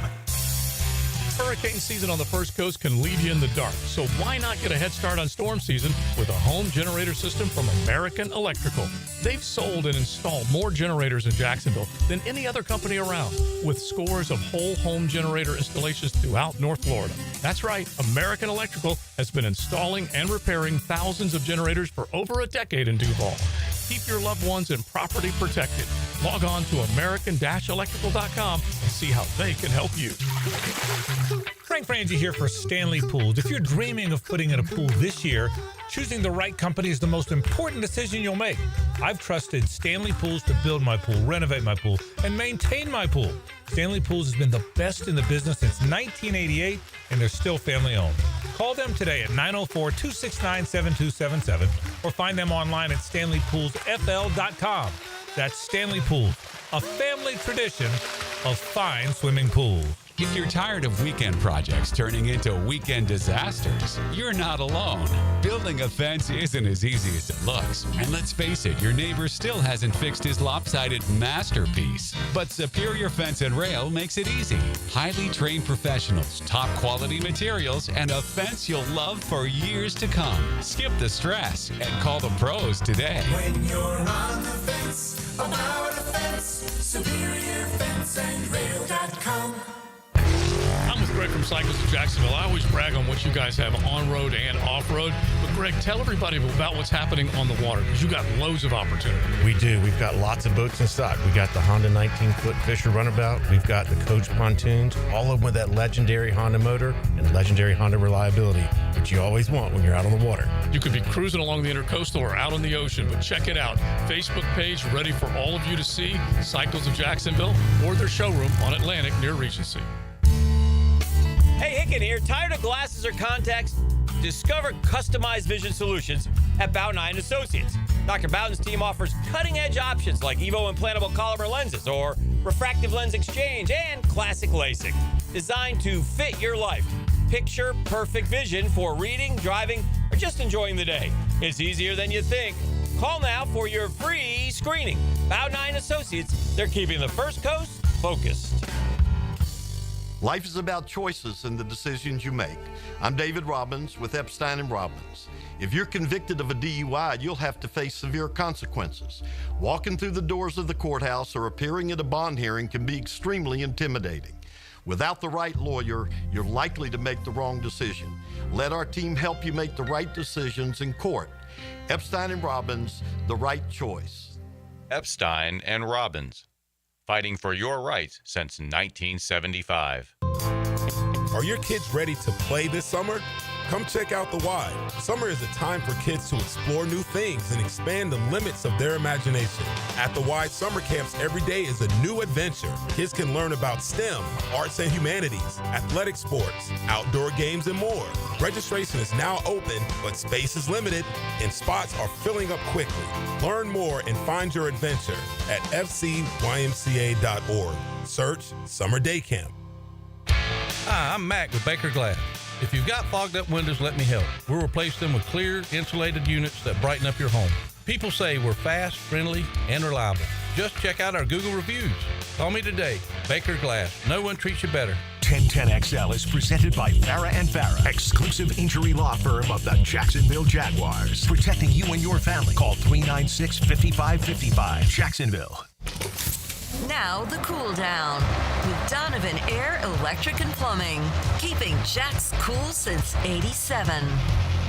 Hurricane season on the First Coast can leave you in the dark, so why not get a head start on storm season with a home generator system from American Electrical? They've sold and installed more generators in Jacksonville than any other company around, with scores of whole home generator installations throughout North Florida. That's right, American Electrical has been installing and repairing thousands of generators for over a decade in Duval. Keep your loved ones and property protected. Log on to american-electrical.com and see how they can help you. Frank Frangie here for Stanley Pools. If you're dreaming of putting in a pool this year, choosing the right company is the most important decision you'll make. I've trusted Stanley Pools to build my pool, renovate my pool, and maintain my pool. Stanley Pools has been the best in the business since 1988, and they're still family-owned. Call them today at 904-269-7277 or find them online at stanleypoolsfl.com. That's Stanley Pools, a family tradition of fine swimming pools. If you're tired of weekend projects turning into weekend disasters, you're not alone. Building a fence isn't as easy as it looks. And let's face it, your neighbor still hasn't fixed his lopsided masterpiece. But Superior Fence and Rail makes it easy. Highly trained professionals, top quality materials, and a fence you'll love for years to come. Skip the stress and call the pros today. When you're on the fence, about a fence, SuperiorFenceandRail.com. I'm with Greg from Cycles of Jacksonville. I always brag on what you guys have on-road and off-road. But Greg, tell everybody about what's happening on the water, because you got loads of opportunity. We do. We've got lots of boats in stock. We got the Honda 19-foot Fisher Runabout. We've got the Coach pontoons, all of them with that legendary Honda motor and legendary Honda reliability, which you always want when you're out on the water. You could be cruising along the Intercoastal or out on the ocean, but check it out. Facebook page ready for all of you to see. Cycles of Jacksonville, or their showroom on Atlantic near Regency. Hey, Hicken here. Tired of glasses or contacts? Discover customized vision solutions at Bowden Eye & Associates. Dr. Bowden's team offers cutting-edge options like Evo implantable Collamer lenses or refractive lens exchange and classic LASIK, designed to fit your life. Picture perfect vision for reading, driving, or just enjoying the day. It's easier than you think. Call now for your free screening. Bowden Eye & Associates, they're keeping the First Coast focused. Life is about choices and the decisions you make. I'm David Robbins with Epstein & Robbins. If you're convicted of a DUI, you'll have to face severe consequences. Walking through the doors of the courthouse or appearing at a bond hearing can be extremely intimidating. Without the right lawyer, you're likely to make the wrong decision. Let our team help you make the right decisions in court. Epstein & Robbins, the right choice. Epstein & Robbins, fighting for your rights since 1975. Are your kids ready to play this summer? Come check out The Y. Summer is a time for kids to explore new things and expand the limits of their imagination. At The Y, summer camps every day is a new adventure. Kids can learn about STEM, arts and humanities, athletic sports, outdoor games, and more. Registration is now open, but space is limited and spots are filling up quickly. Learn more and find your adventure at fcymca.org. Search Summer Day Camp. Hi, I'm Mac with Baker Glass. If you've got fogged up windows, let me help. We'll replace them with clear, insulated units that brighten up your home. People say we're fast, friendly, and reliable. Just check out our Google reviews. Call me today. Baker Glass. No one treats you better. 1010XL is presented by Farah & Farah, exclusive injury law firm of the Jacksonville Jaguars. Protecting you and your family. Call 396-5555. Jacksonville. Now the cool down with Donovan Air, Electric and Plumbing, keeping Jack's cool since '87.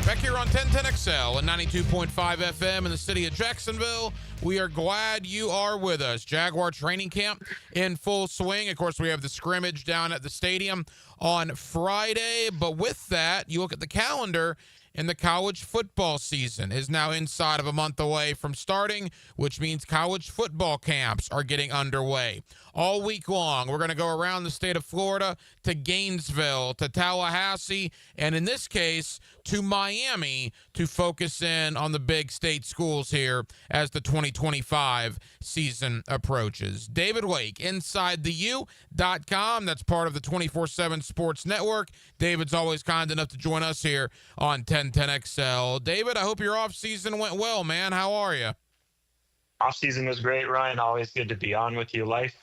Back here on 1010XL and 92.5 FM in the city of Jacksonville. We are glad you are with us. Jaguar training camp in full swing. Of course, we have the scrimmage down at the stadium on Friday. But with that, you look at the calendar, and the college football season is now inside of a month away from starting, which means college football camps are getting underway. All week long, we're going to go around the state of Florida to Gainesville, to Tallahassee, and in this case, to Miami to focus in on the big state schools here as the 2025 season approaches. David Lake, InsideTheU.com. That's part of the 24/7 Sports Network. David's always kind enough to join us here on 1010XL. David, I hope your off season went well, man. How are you? Off season was great, Ryan. Always good to be on with you. Life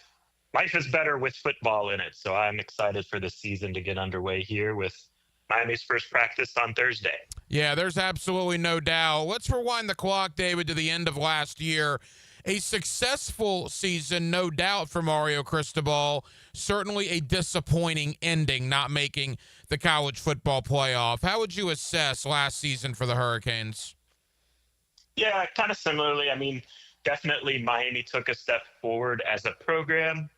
is better with football in it, so I'm excited for the season to get underway here with Miami's first practice on Thursday. Yeah, there's absolutely no doubt. Let's rewind the clock, David, to the end of last year. A successful season, no doubt, for Mario Cristobal. Certainly a disappointing ending, not making the college football playoff. How would you assess last season for the Hurricanes? Yeah, kind of similarly. I mean, definitely Miami took a step forward as a program,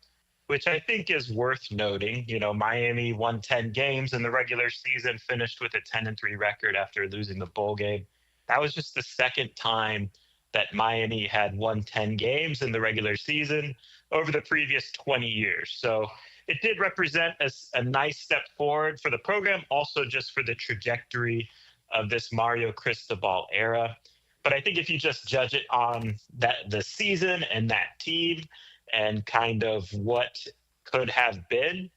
which I think is worth noting. You know, Miami won 10 games in the regular season, finished with a 10-3 record after losing the bowl game. That was just the second time that Miami had won 10 games in the regular season over the previous 20 years. So it did represent a nice step forward for the program, also just for the trajectory of this Mario Cristobal era. But I think if you just judge it on the season and that team and kind of what could have been,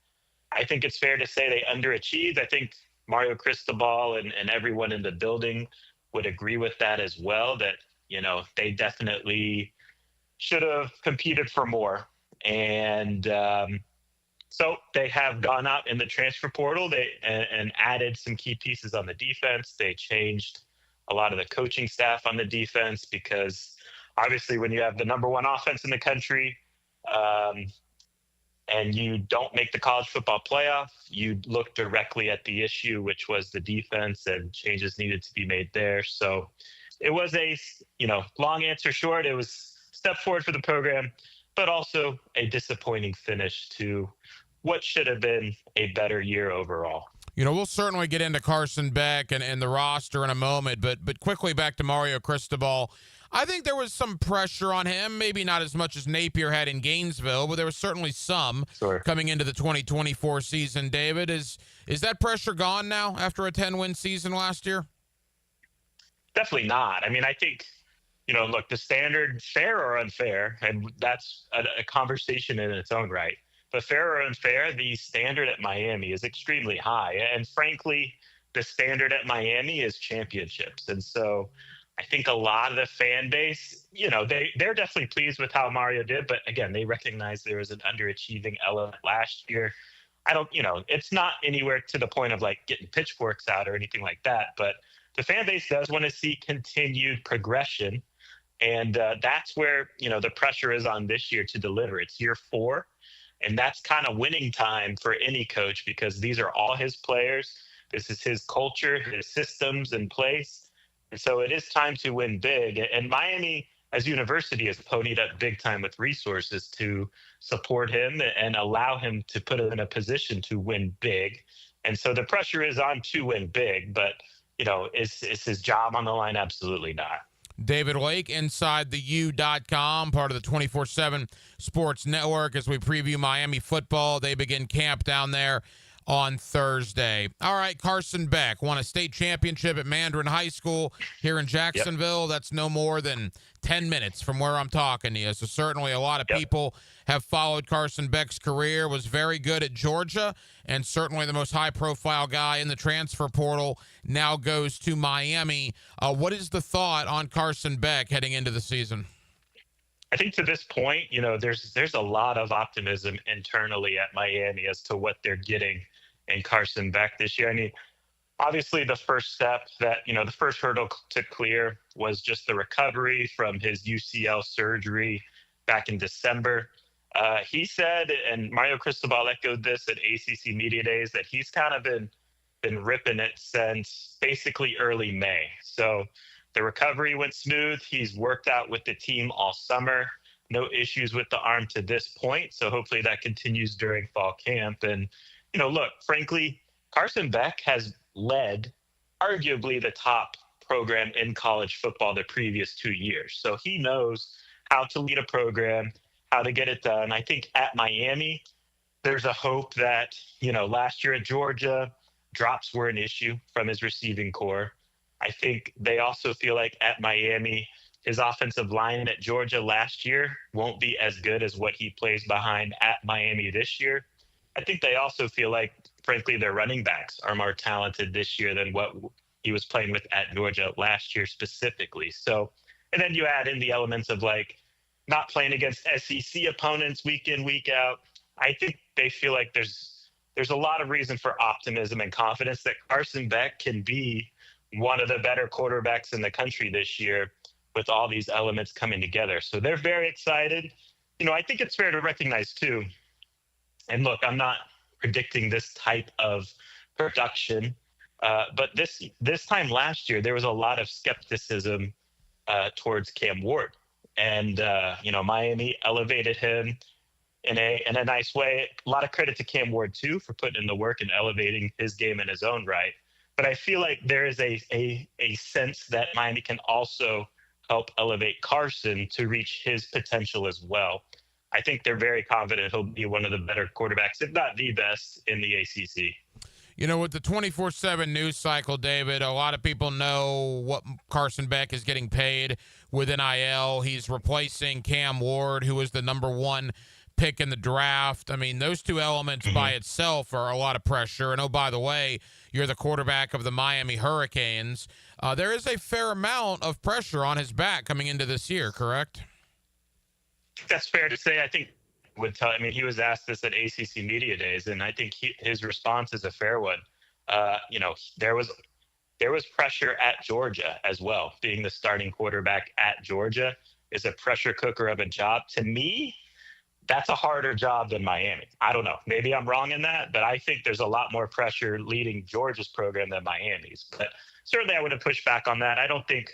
I think it's fair to say they underachieved. I think Mario Cristobal and everyone in the building would agree with that as well, that, you know, they definitely should have competed for more. And so they have gone out in the transfer portal and added some key pieces on the defense. They changed a lot of the coaching staff on the defense because obviously when you have the number one offense in the country and you don't make the college football playoff, you look directly at the issue, which was the defense, and changes needed to be made there. So it was a, long answer short, it was a step forward for the program, but also a disappointing finish to what should have been a better year overall. We'll certainly get into Carson Beck and the roster in a moment, but quickly back to Mario Cristobal. I think there was some pressure on him, maybe not as much as Napier had in Gainesville, but there was certainly some coming into the 2024 season. David, is that pressure gone now after a 10-win season last year? Definitely not. I mean, I think, look, the standard, fair or unfair, and that's a conversation in its own right. But fair or unfair, the standard at Miami is extremely high. And frankly, the standard at Miami is championships. And so I think a lot of the fan base, they're definitely pleased with how Mario did. But again, they recognize there was an underachieving element last year. It's not anywhere to the point of like getting pitchforks out or anything like that. But the fan base does want to see continued progression. And that's where, the pressure is on this year to deliver. It's year 4. And that's kind of winning time for any coach because these are all his players. This is his culture, his systems in place. And so it is time to win big. And Miami, as a university, has ponied up big time with resources to support him and allow him to put him in a position to win big. And so the pressure is on to win big. But, is his job on the line? Absolutely not. David Lake, InsideTheU.com, part of the 24/7 Sports Network, as we preview Miami football. They begin camp down there on Thursday. All right, Carson Beck won a state championship at Mandarin High School here in Jacksonville. Yep. That's no more than 10 minutes from where I'm talking to you. So certainly a lot of people have followed Carson Beck's career, was very good at Georgia, and certainly the most high-profile guy in the transfer portal now goes to Miami. What is the thought on Carson Beck heading into the season? I think to this point, there's a lot of optimism internally at Miami as to what they're getting in Carson Beck this year. I mean, obviously the first step that, the first hurdle to clear was just the recovery from his UCL surgery back in December. He said, and Mario Cristobal echoed this at ACC Media Days, that he's kind of been been ripping it since basically early May. So the recovery went smooth. He's worked out with the team all summer. No issues with the arm to this point. So hopefully that continues during fall camp. And, look, frankly, Carson Beck has led arguably the top program in college football the previous 2 years. So he knows how to lead a program, how to get it done. I think at Miami, there's a hope that, last year at Georgia, drops were an issue from his receiving core. I think they also feel like at Miami, his offensive line at Georgia last year won't be as good as what he plays behind at Miami this year. I think they also feel like, frankly, their running backs are more talented this year than what he was playing with at Georgia last year specifically. So, and then you add in the elements of like not playing against SEC opponents week in, week out. I think they feel like there's a lot of reason for optimism and confidence that Carson Beck can be one of the better quarterbacks in the country this year with all these elements coming together. So they're very excited. I think it's fair to recognize too, and look, I'm not predicting this type of production, but this time last year, there was a lot of skepticism towards Cam Ward. And, Miami elevated him in a nice way. A lot of credit to Cam Ward, too, for putting in the work and elevating his game in his own right. But I feel like there is a sense that Miami can also help elevate Carson to reach his potential as well. I think they're very confident he'll be one of the better quarterbacks, if not the best, in the ACC. With the 24/7 news cycle, David, a lot of people know what Carson Beck is getting paid with NIL. He's replacing Cam Ward, who was the number one pick in the draft. I mean, those two elements by itself are a lot of pressure. And, oh, by the way, you're the quarterback of the Miami Hurricanes. There is a fair amount of pressure on his back coming into this year, correct? That's fair to say. I think he was asked this at ACC Media Days, and I think his response is a fair one. There was pressure at Georgia as well. Being the starting quarterback at Georgia is a pressure cooker of a job. To me, that's a harder job than Miami. I don't know. Maybe I'm wrong in that, but I think there's a lot more pressure leading Georgia's program than Miami's. But certainly I would have pushed back on that. I don't think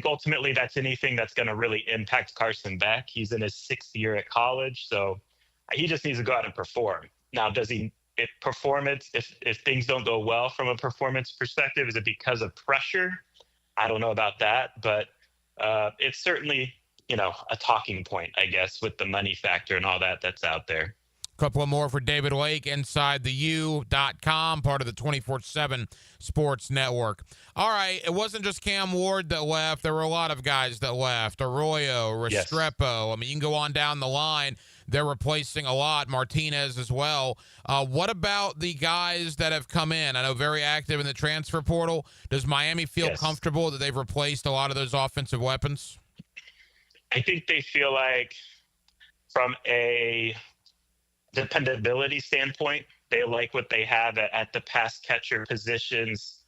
ultimately that's anything that's going to really impact Carson Beck. He's in his 6th year at college, so he just needs to go out and perform. Now, if things don't go well from a performance perspective, is it because of pressure? I don't know about that, but it's certainly, a talking point, I guess, with the money factor and all that's out there. Couple more for David Lake, InsideTheU.com, part of the 24/7 Sports Network. All right, it wasn't just Cam Ward that left. There were a lot of guys that left. Arroyo, Restrepo. Yes. I mean, you can go on down the line. They're replacing a lot. Martinez as well. What about the guys that have come in? I know very active in the transfer portal. Does Miami feel comfortable that they've replaced a lot of those offensive weapons? I think they feel like from a dependability standpoint, they like what they have at the pass catcher positions.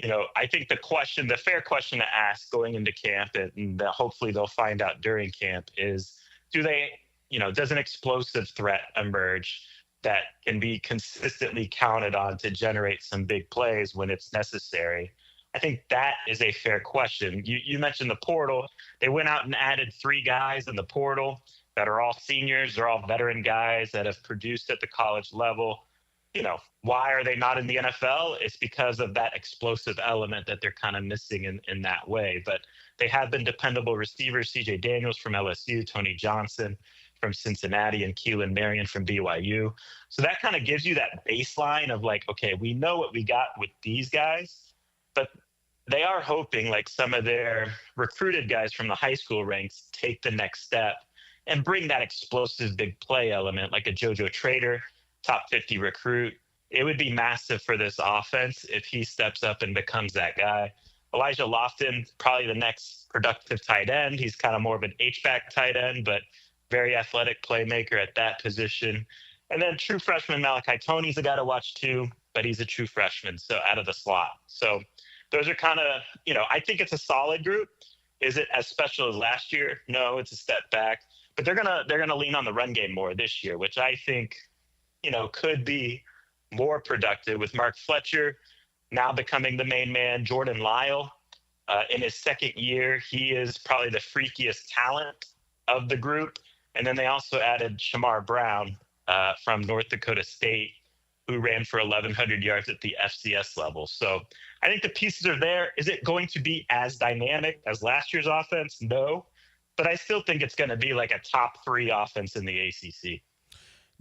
I think the fair question to ask going into camp, and hopefully they'll find out during camp, is does an explosive threat emerge that can be consistently counted on to generate some big plays when it's necessary? I think that is a fair question. You mentioned the portal. They went out and added 3 guys in the portal that are all seniors. They're all veteran guys that have produced at the college level. Why are they not in the NFL? It's because of that explosive element that they're kind of missing in that way. But they have been dependable receivers, CJ Daniels from LSU, Tony Johnson from Cincinnati, and Keelan Marion from BYU. So that kind of gives you that baseline of like, okay, we know what we got with these guys, but they are hoping like some of their recruited guys from the high school ranks take the next step and bring that explosive big play element, like a JoJo Trader, top 50 recruit. It would be massive for this offense if he steps up and becomes that guy. Elijah Lofton, probably the next productive tight end. He's kind of more of an H-back tight end, but very athletic playmaker at that position. And then true freshman Malachi Toney's a guy to watch too, but he's a true freshman, so out of the slot. So those are kind of, I think it's a solid group. Is it as special as last year? No, it's a step back. But they're gonna lean on the run game more this year, which I think, could be more productive with Mark Fletcher now becoming the main man. Jordan Lyle, in his second year, he is probably the freakiest talent of the group. And then they also added Shamar Brown from North Dakota State, who ran for 1,100 yards at the FCS level. So I think the pieces are there. Is it going to be as dynamic as last year's offense? No. But I still think it's going to be like a top 3 offense in the ACC.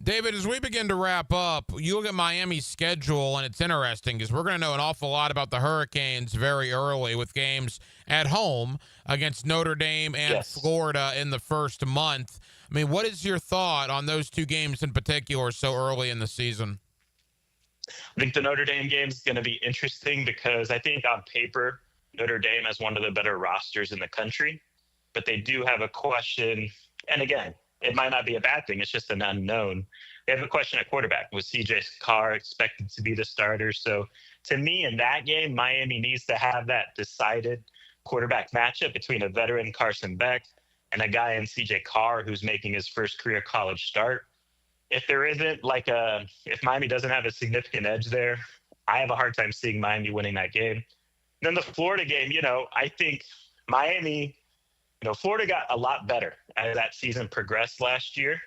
David, as we begin to wrap up, you look at Miami's schedule, and it's interesting because we're going to know an awful lot about the Hurricanes very early with games at home against Notre Dame and Florida in the first month. I mean, what is your thought on those 2 games in particular so early in the season? I think the Notre Dame game is going to be interesting because I think on paper, Notre Dame has one of the better rosters in the country, but they do have a question. And again, it might not be a bad thing. It's just an unknown. They have a question at quarterback. Was CJ Carr expected to be the starter? So to me, in that game, Miami needs to have that decided quarterback matchup between a veteran Carson Beck and a guy in CJ Carr who's making his first career college start. If there isn't if Miami doesn't have a significant edge there, I have a hard time seeing Miami winning that game. Then the Florida game, I think Miami, Florida got a lot better as that season progressed last year.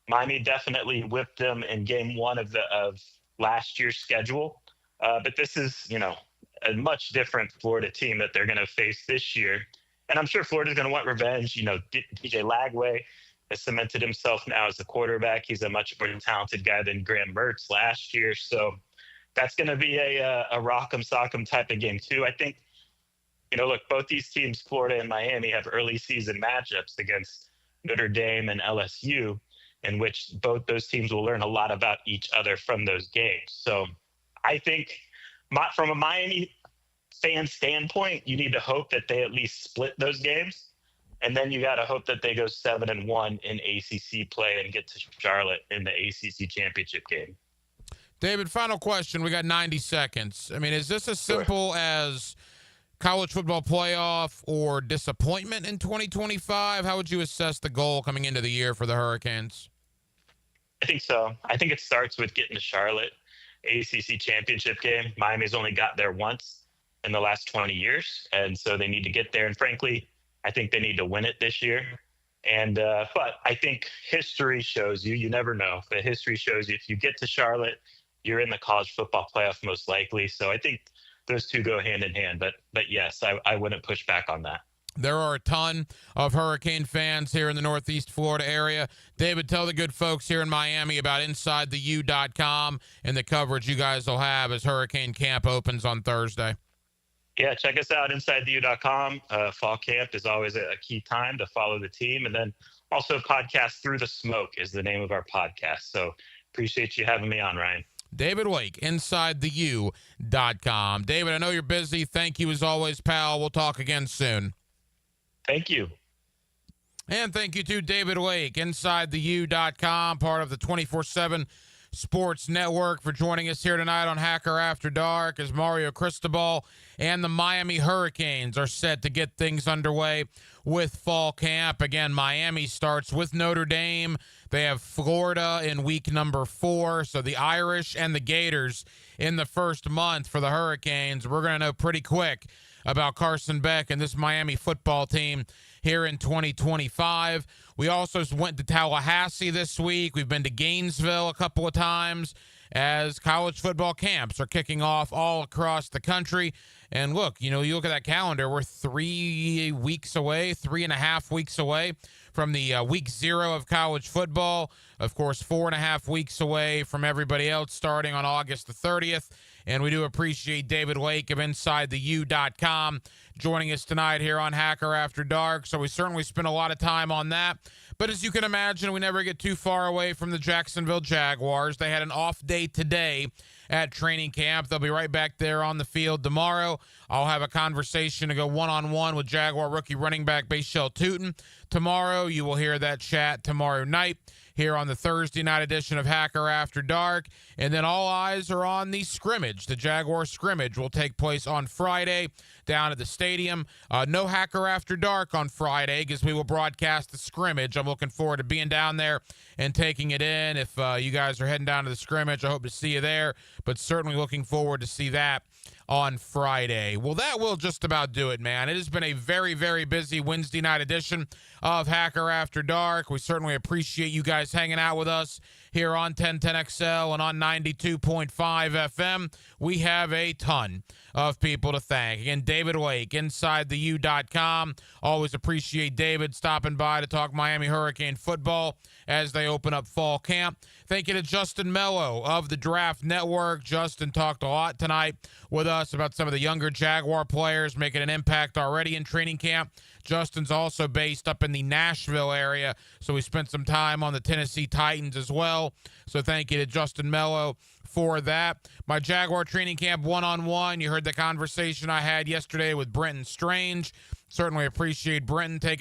Miami definitely whipped them in game 1 of last year's schedule. But this is, a much different Florida team that they're going to face this year. And I'm sure Florida's going to want revenge. DJ Lagway has cemented himself now as a quarterback. He's a much more talented guy than Graham Mertz last year. So that's going to be a rock'em sock'em type of game too. I think, look, both these teams, Florida and Miami, have early season matchups against Notre Dame and LSU, in which both those teams will learn a lot about each other from those games. So I think from a Miami fan standpoint, you need to hope that they at least split those games. And then you got to hope that they go 7-1 in ACC play and get to Charlotte in the ACC championship game. David, final question. We got 90 seconds. I mean, is this as simple as college football playoff or disappointment in 2025? How would you assess the goal coming into the year for the Hurricanes? I think so. I think it starts with getting to Charlotte, ACC championship game. Miami's only got there once in the last 20 years, and so they need to get there. And frankly, I think they need to win it this year. And but I think history shows you never know, but history shows you if you get to Charlotte, you're in the college football playoff most likely. So I think those two go hand in hand. But yes, I wouldn't push back on that. There are a ton of Hurricane fans here in the Northeast Florida area. David, tell the good folks here in Miami about InsideTheU.com and the coverage you guys will have as Hurricane Camp opens on Thursday. Yeah, check us out, InsideTheU.com. Fall camp is always a key time to follow the team. And then also podcast Through the Smoke is the name of our podcast. So appreciate you having me on, Ryan. David Wake, InsideTheU.com. David, I know you're busy. Thank you as always, pal. We'll talk again soon. Thank you. And thank you to David Wake, InsideTheU.com, part of the 24/7 Sports Network, for joining us here tonight on Hacker After Dark as Mario Cristobal and the Miami Hurricanes are set to get things underway with fall camp. Again, Miami starts with Notre Dame. They have Florida in week number 4. So the Irish and the Gators in the first month for the Hurricanes. We're going to know pretty quick about Carson Beck and this Miami football team here in 2025. We also went to Tallahassee this week. We've been to Gainesville a couple of times as college football camps are kicking off all across the country. And look, you look at that calendar, we're 3 weeks away, 3.5 weeks away from the week 0 of college football. Of course, 4.5 weeks away from everybody else starting on August the 30th. And we do appreciate David Wake of InsideTheU.com joining us tonight here on Hacker After Dark. So we certainly spent a lot of time on that. But as you can imagine, we never get too far away from the Jacksonville Jaguars. They had an off day today at training camp. They'll be right back there on the field tomorrow. I'll have a conversation to go one-on-one with Jaguar rookie running back Bashel Tootin. Tomorrow, you will hear that chat tomorrow night here on the Thursday night edition of Hacker After Dark. And then all eyes are on the scrimmage. The Jaguar scrimmage will take place on Friday down at the stadium. No Hacker After Dark on Friday because we will broadcast the scrimmage. I'm looking forward to being down there and taking it in. If you guys are heading down to the scrimmage, I hope to see you there, but certainly looking forward to see that on Friday. Well, that will just about do it, man. It has been a very, very busy Wednesday night edition of Hacker After Dark. We certainly appreciate you guys hanging out with us here on 1010XL and on 92.5 FM. We have a ton of people to thank. Again, David Lake, InsideTheU.com. Always appreciate David stopping by to talk Miami Hurricane football as they open up fall camp. Thank you to Justin Mello of the Draft Network. Justin talked a lot tonight with us about some of the younger Jaguar players making an impact already in training camp. Justin's also based up in the Nashville area, so we spent some time on the Tennessee Titans as well. So thank you to Justin Mello for that. My Jaguar training camp one-on-one, you heard the conversation I had yesterday with Brenton Strange. Certainly appreciate Brenton taking